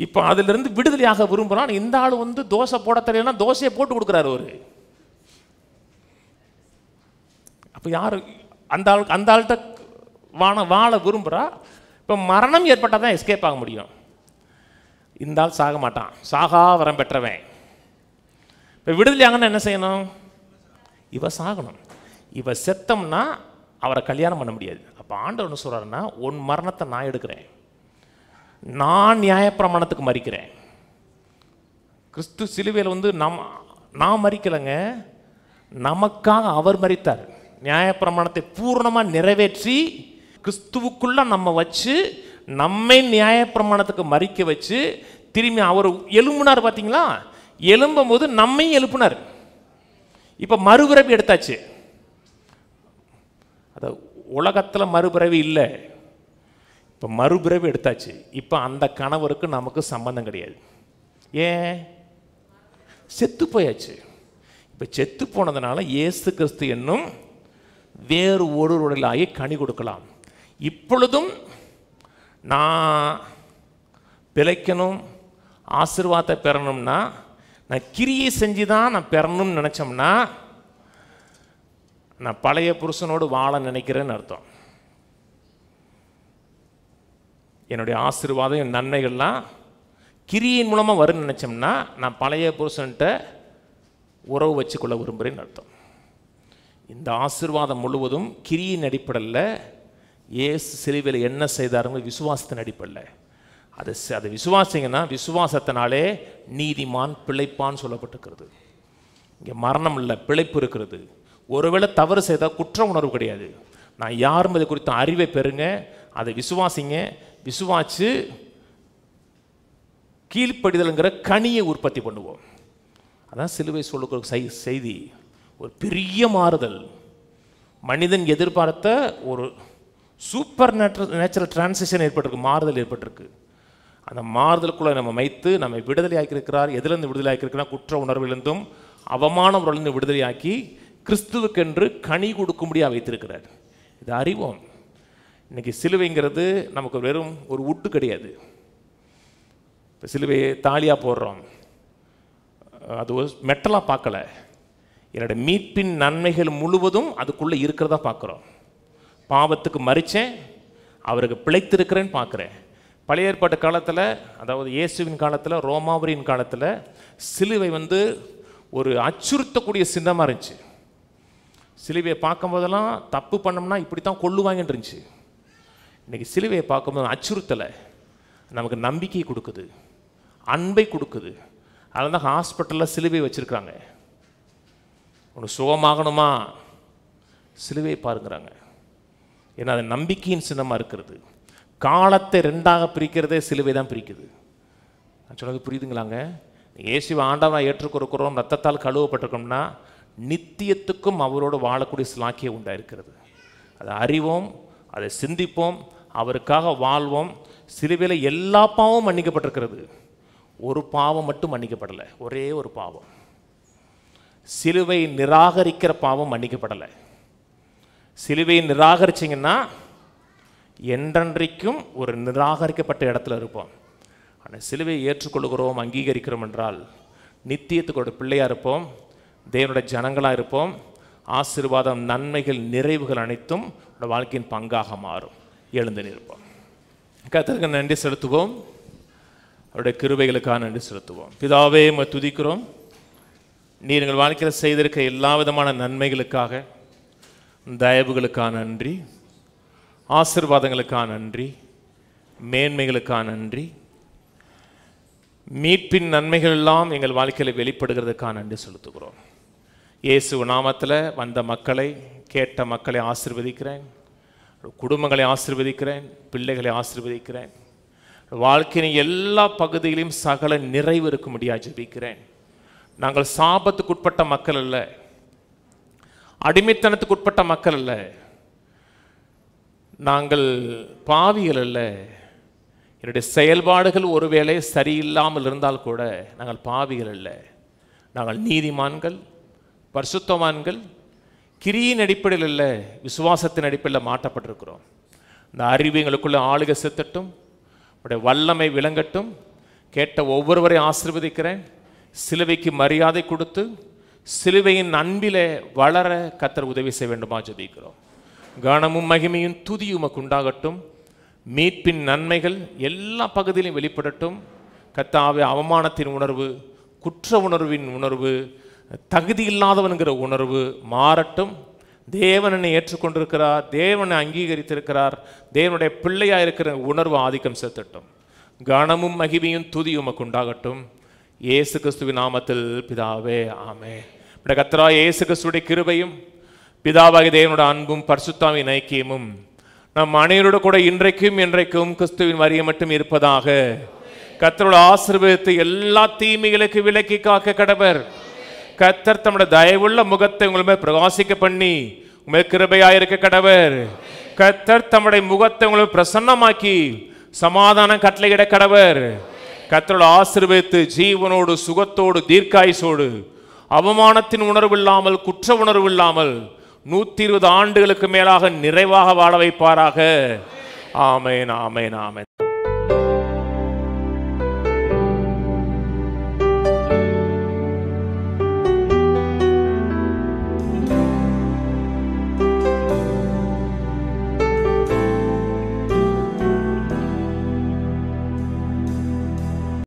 [SPEAKER 1] இப்போ அதிலிருந்து விடுதலையாக விரும்புகிறான். இந்த ஆள் தோசை போட தெரியலன்னா தோசையை போட்டு கொடுக்குறாரு ஒரு. அப்போ யார் அந்த ஆள்கிட்ட வாழ விரும்புகிறா? இப்போ மரணம் ஏற்பட்டால் தான் எஸ்கேப் ஆக முடியும். இந்த ஆள் சாக மாட்டான், சாகா வரம் பெற்றவன். இப்போ விடுதலை ஆகணும்னா என்ன செய்யணும்? இவ சாகணும். இவ செத்தம்னா அவரை கல்யாணம் பண்ண முடியாது. அப்போ ஆண்டவர் என்ன சொல்கிறாருன்னா, உன் மரணத்தை நான் எடுக்கிறேன், நான் நியாயப்பிரமாணத்துக்கு மறிக்கிறேன். கிறிஸ்து சிலுவையில் நான் மறிக்கலைங்க, நமக்காக அவர் மறித்தார். நியாயப்பிரமாணத்தை பூர்ணமாக நிறைவேற்றி கிறிஸ்துவுக்குள்ள நம்ம வச்சு நம்மை நியாயப்பிரமாணத்துக்கு மறிக்க வச்சு திரும்பி அவர் எழும்புனார். பார்த்தீங்களா? எழும்பும் போது நம்மையும் எழுப்புனார். இப்போ மறுபிறவி எடுத்தாச்சு. அதாவது உலகத்தில் மறுபிறவி இல்லை, இப்போ மறுபிறவி எடுத்தாச்சு. இப்போ அந்த கணவருக்கு நமக்கு சம்பந்தம் கிடையாது. ஏன்? செத்து போயாச்சு. இப்போ செத்து போனதுனால இயேசு கிறிஸ்து என்னும் வேறு ஒருவர்களாகி கனி கொடுக்கலாம். இப்பொழுதும் நான் பிழைக்கணும், ஆசீர்வாதத்தை பெறணும்னா, நான் கிரியை செஞ்சு தான் நான் பெறணும்னு நினச்சோம்னா, நான் பழைய புருஷனோடு வாழ நினைக்கிறேன்னு அர்த்தம். என்னுடைய ஆசீர்வாதம், என் நன்மைகள்லாம் கிரியின் மூலமாக வரும்னு நினச்சோம்னா நான் பழைய புருஷன்கிட்ட உறவு வச்சுக்கொள்ள விரும்புகிறேன்னு அர்த்தம். இந்த ஆசீர்வாதம் முழுவதும் கிரியின் அடிப்படையில் இயேசு சிலுவையில் என்ன செய்தாருங்க விசுவாசத்தின் அடிப்படையில். அதை விசுவாசிங்கன்னா விசுவாசத்தினாலே நீதிமான் பிழைப்பான்னு சொல்லப்பட்டிருக்கிறது. இங்கே மரணம் இல்லை, பிழைப்பு இருக்கிறது. ஒருவேளை தவறு செய்தால் குற்ற உணர்வு கிடையாது. நான் யாரும் இதை குறித்த அறிவை பெறுங்க, அதை விசுவாசிங்க. விசுவாச்சு கீழ்ப்படிதல்ங்கிற கனியை உற்பத்தி பண்ணுவோம். அதான் சிலுவை சொல்லுகிற செய்தி. ஒரு பெரிய மாறுதல், மனிதன் எதிர்பார்த்த ஒரு சூப்பர் நேச்சுரல் டிரான்சிஷன் ஏற்பட்டிருக்கு, மாறுதல் ஏற்பட்டிருக்கு. அந்த மாறுதலுக்குள்ளே நம்ம வைத்து நம்மை விடுதலை ஆக்கியிருக்கிறார். எதிலிருந்து விடுதலை ஆக்கியிருக்கிறார்? குற்ற உணர்விலிருந்தும் அவமான உணர்விலிருந்து விடுதலையாக்கி கிறிஸ்துவுக்கென்று கனி கொடுக்கும்படியாக வைத்திருக்கிறார். இது அறிவோம். இன்றைக்கி சிலுவைங்கிறது நமக்கு வெறும் ஒரு உட்டு கிடையாது. இப்போ சிலுவையை தாலியாக போடுறோம், அது ஒரு மெட்டலாக பார்க்கல. என்னோட மீட்பின் நன்மைகள் முழுவதும் அதுக்குள்ளே இருக்கிறதா பார்க்குறோம். பாவத்துக்கு மறித்தேன், அவருக்கு பிழைத்திருக்கிறேன்னு பார்க்குறேன். பழைய ஏற்பாட்டு காலத்தில், அதாவது இயேசுவின் காலத்தில், ரோமாபுரியின் காலத்தில் சிலுவை ஒரு அச்சுறுத்தக்கூடிய சின்னமாக இருந்துச்சு. சிலுவையை பார்க்கும்போதெல்லாம் தப்பு பண்ணோம்னா இப்படி தான் கொள்ளுவாங்கன்னு இருந்துச்சு. இன்றைக்கி சிலுவையை பார்க்கும்போது அச்சுறுத்தலை, நமக்கு நம்பிக்கை கொடுக்குது, அன்பை கொடுக்குது. அதனால தான் ஹாஸ்பிட்டலில் சிலுவை வச்சுருக்காங்க. ஒன்று சுகமாகணுமா சிலுவையை பாருங்கிறாங்க. ஏன்னா அது நம்பிக்கையின் சின்னமாக இருக்கிறது. காலத்தை ரெண்டாக பிரிக்கிறதே சிலுவை தான் பிரிக்குது. நான் சொன்னது புரியுதுங்களாங்க? இயேசுவை ஆண்டவனாக ஏற்றுக்கொடுக்கிறோம், ரத்தத்தால் கழுவப்பட்டிருக்கோம்னா நித்தியத்துக்கும் அவரோடு வாழக்கூடிய சிலாக்கியம் உண்டாயிருக்கிறது. அதை அறிவோம், அதை சிந்திப்போம், அவருக்காக வாழ்வோம். சிலுவையில் எல்லா பாவமும் மன்னிக்கப்பட்டிருக்கிறது, ஒரு பாவம் மட்டும் மன்னிக்கப்படலை. ஒரே ஒரு பாவம், சிலுவை நிராகரிக்கிற பாவம் மன்னிக்கப்படலை. சிலுவையை நிராகரிச்சிங்கன்னா என்றென்றைக்கும் ஒரு நிராகரிக்கப்பட்ட இடத்துல இருப்போம். ஆனால் சிலுவையை ஏற்றுக்கொள்கிறோம், அங்கீகரிக்கிறோம் என்றால் நித்தியத்துக்கு ஒரு பிள்ளையாக இருப்போம், தேவனுடைய ஜனங்களாக இருப்போம். ஆசீர்வாதம், நன்மைகள், நிறைவுகள் அனைத்தும் வாழ்க்கையின் பங்காக மாறும். எழுந்து நிற்போம். கர்த்தருக்கு நன்றி செலுத்துவோம், அவருடைய கிருபைகளுக்காக நன்றி செலுத்துவோம். பிதாவே, உம்மை துதிக்கிறோம். நீர் எங்கள் வாழ்க்கையில் செய்திருக்க எல்லா விதமான நன்மைகளுக்காக, தயவுகளுக்காக நன்றி, ஆசீர்வாதங்களுக்காக நன்றி, மேன்மைகளுக்காக நன்றி. மீட்பின் நன்மைகள் எல்லாம் எங்கள் வாழ்க்கையில் வெளிப்படுகிறதுக்காக நன்றி செலுத்துகிறோம். இயேசு நாமத்தில் வந்த மக்களை, கேட்ட மக்களை ஆசீர்வதிக்கிறேன். குடும்பங்களை ஆசீர்வதிக்கிறேன், பிள்ளைகளை ஆசீர்வதிக்கிறேன். வாழ்க்கையின் எல்லா பகுதியிலும் சகல நிறைவு இருக்கும்படியாக ஜெபிக்கிறேன். நாங்கள் சாபத்துக்குட்பட்ட மக்கள் அல்ல, அடிமைத்தனத்துக்குட்பட்ட மக்கள் அல்ல, நாங்கள் பாவிகள் அல்ல. என்னுடைய செயல்பாடுகள் ஒருவேளை சரியில்லாமல் இருந்தால் கூட நாங்கள் பாவிகள் அல்ல. நாங்கள் நீதிமான்கள், பரிசுத்தவான்கள். கிரியின் அடிப்படையில் இல்லை, விசுவாசத்தின் அடிப்படையில் மாற்றப்பட்டிருக்கிறோம். இந்த அறிவு எங்களுக்குள்ள ஆளுகை செத்தட்டும், உடைய வல்லமை விளங்கட்டும். கேட்ட ஒவ்வொருவரையும் ஆசீர்வதிக்கிறேன். சிலுவைக்கு மரியாதை கொடுத்து சிலுவையின் அன்பிலே வளர கர்த்தர் உதவி செய்ய வேண்டுமா ஜெபிக்கிறோம். கனமும் மகிமையும் துதியும் உமக்கு உண்டாகட்டும். மீட்பின் நன்மைகள் எல்லா பகுதியிலும் வெளிப்படட்டும். கர்த்தாவே, அவமானத்தின் உணர்வு, குற்ற உணர்வின் உணர்வு, தகுதி இல்லாதவன்கிற உணர்வு மாறட்டும். தேவனை ஏற்றுக்கொண்டிருக்கிறார், தேவனை அங்கீகரித்திருக்கிறார், தேவனுடைய பிள்ளையாக இருக்கிற உணர்வு ஆதிக்கம் செலுத்தட்டும். கனமும் மகிமையும் துதியும் உமக்கு உண்டாகட்டும். இயேசு கிறிஸ்துவின் நாமத்தில் பிதாவே, ஆமென். கர்த்தராகிய இயேசு கிறிஸ்துவின் கிருபையும், பிதாவாகிய தேவனுடைய அன்பும், பரிசுத்தாவின் ஐக்கியமும் நம் அனைவரோடு கூட இன்றைக்கும் என்றைக்கும் கிறிஸ்துவின் வரியை மட்டும் இருப்பதாக. கர்த்தரோட ஆசீர்வாதத்தை எல்லா தீமைகளுக்கு விலக்கி காக்க கடவர். கர்த்தர் தம்முடைய தயவுள்ள முகத்தை உங்கள் மேல் பிரகாசிக்க பண்ணி உங்கள் கிருபையாயிருக்க கடவர். கர்த்தர் தம்முடைய முகத்தை உங்களை பிரசன்னமாக்கி சமாதானம் கட்டளையிட கடவர். கர்த்தரோட ஆசீர்வதித்து ஜீவனோடு, சுகத்தோடு, தீர்க்காயுசோடு, அவமானத்தின் உணர்வு இல்லாமல், குற்ற உணர்வு இல்லாமல் 120 ஆண்டுகளுக்கு மேலாக நிறைவாக வாழ வைப்பாராக. ஆமென், ஆமென், ஆமென்.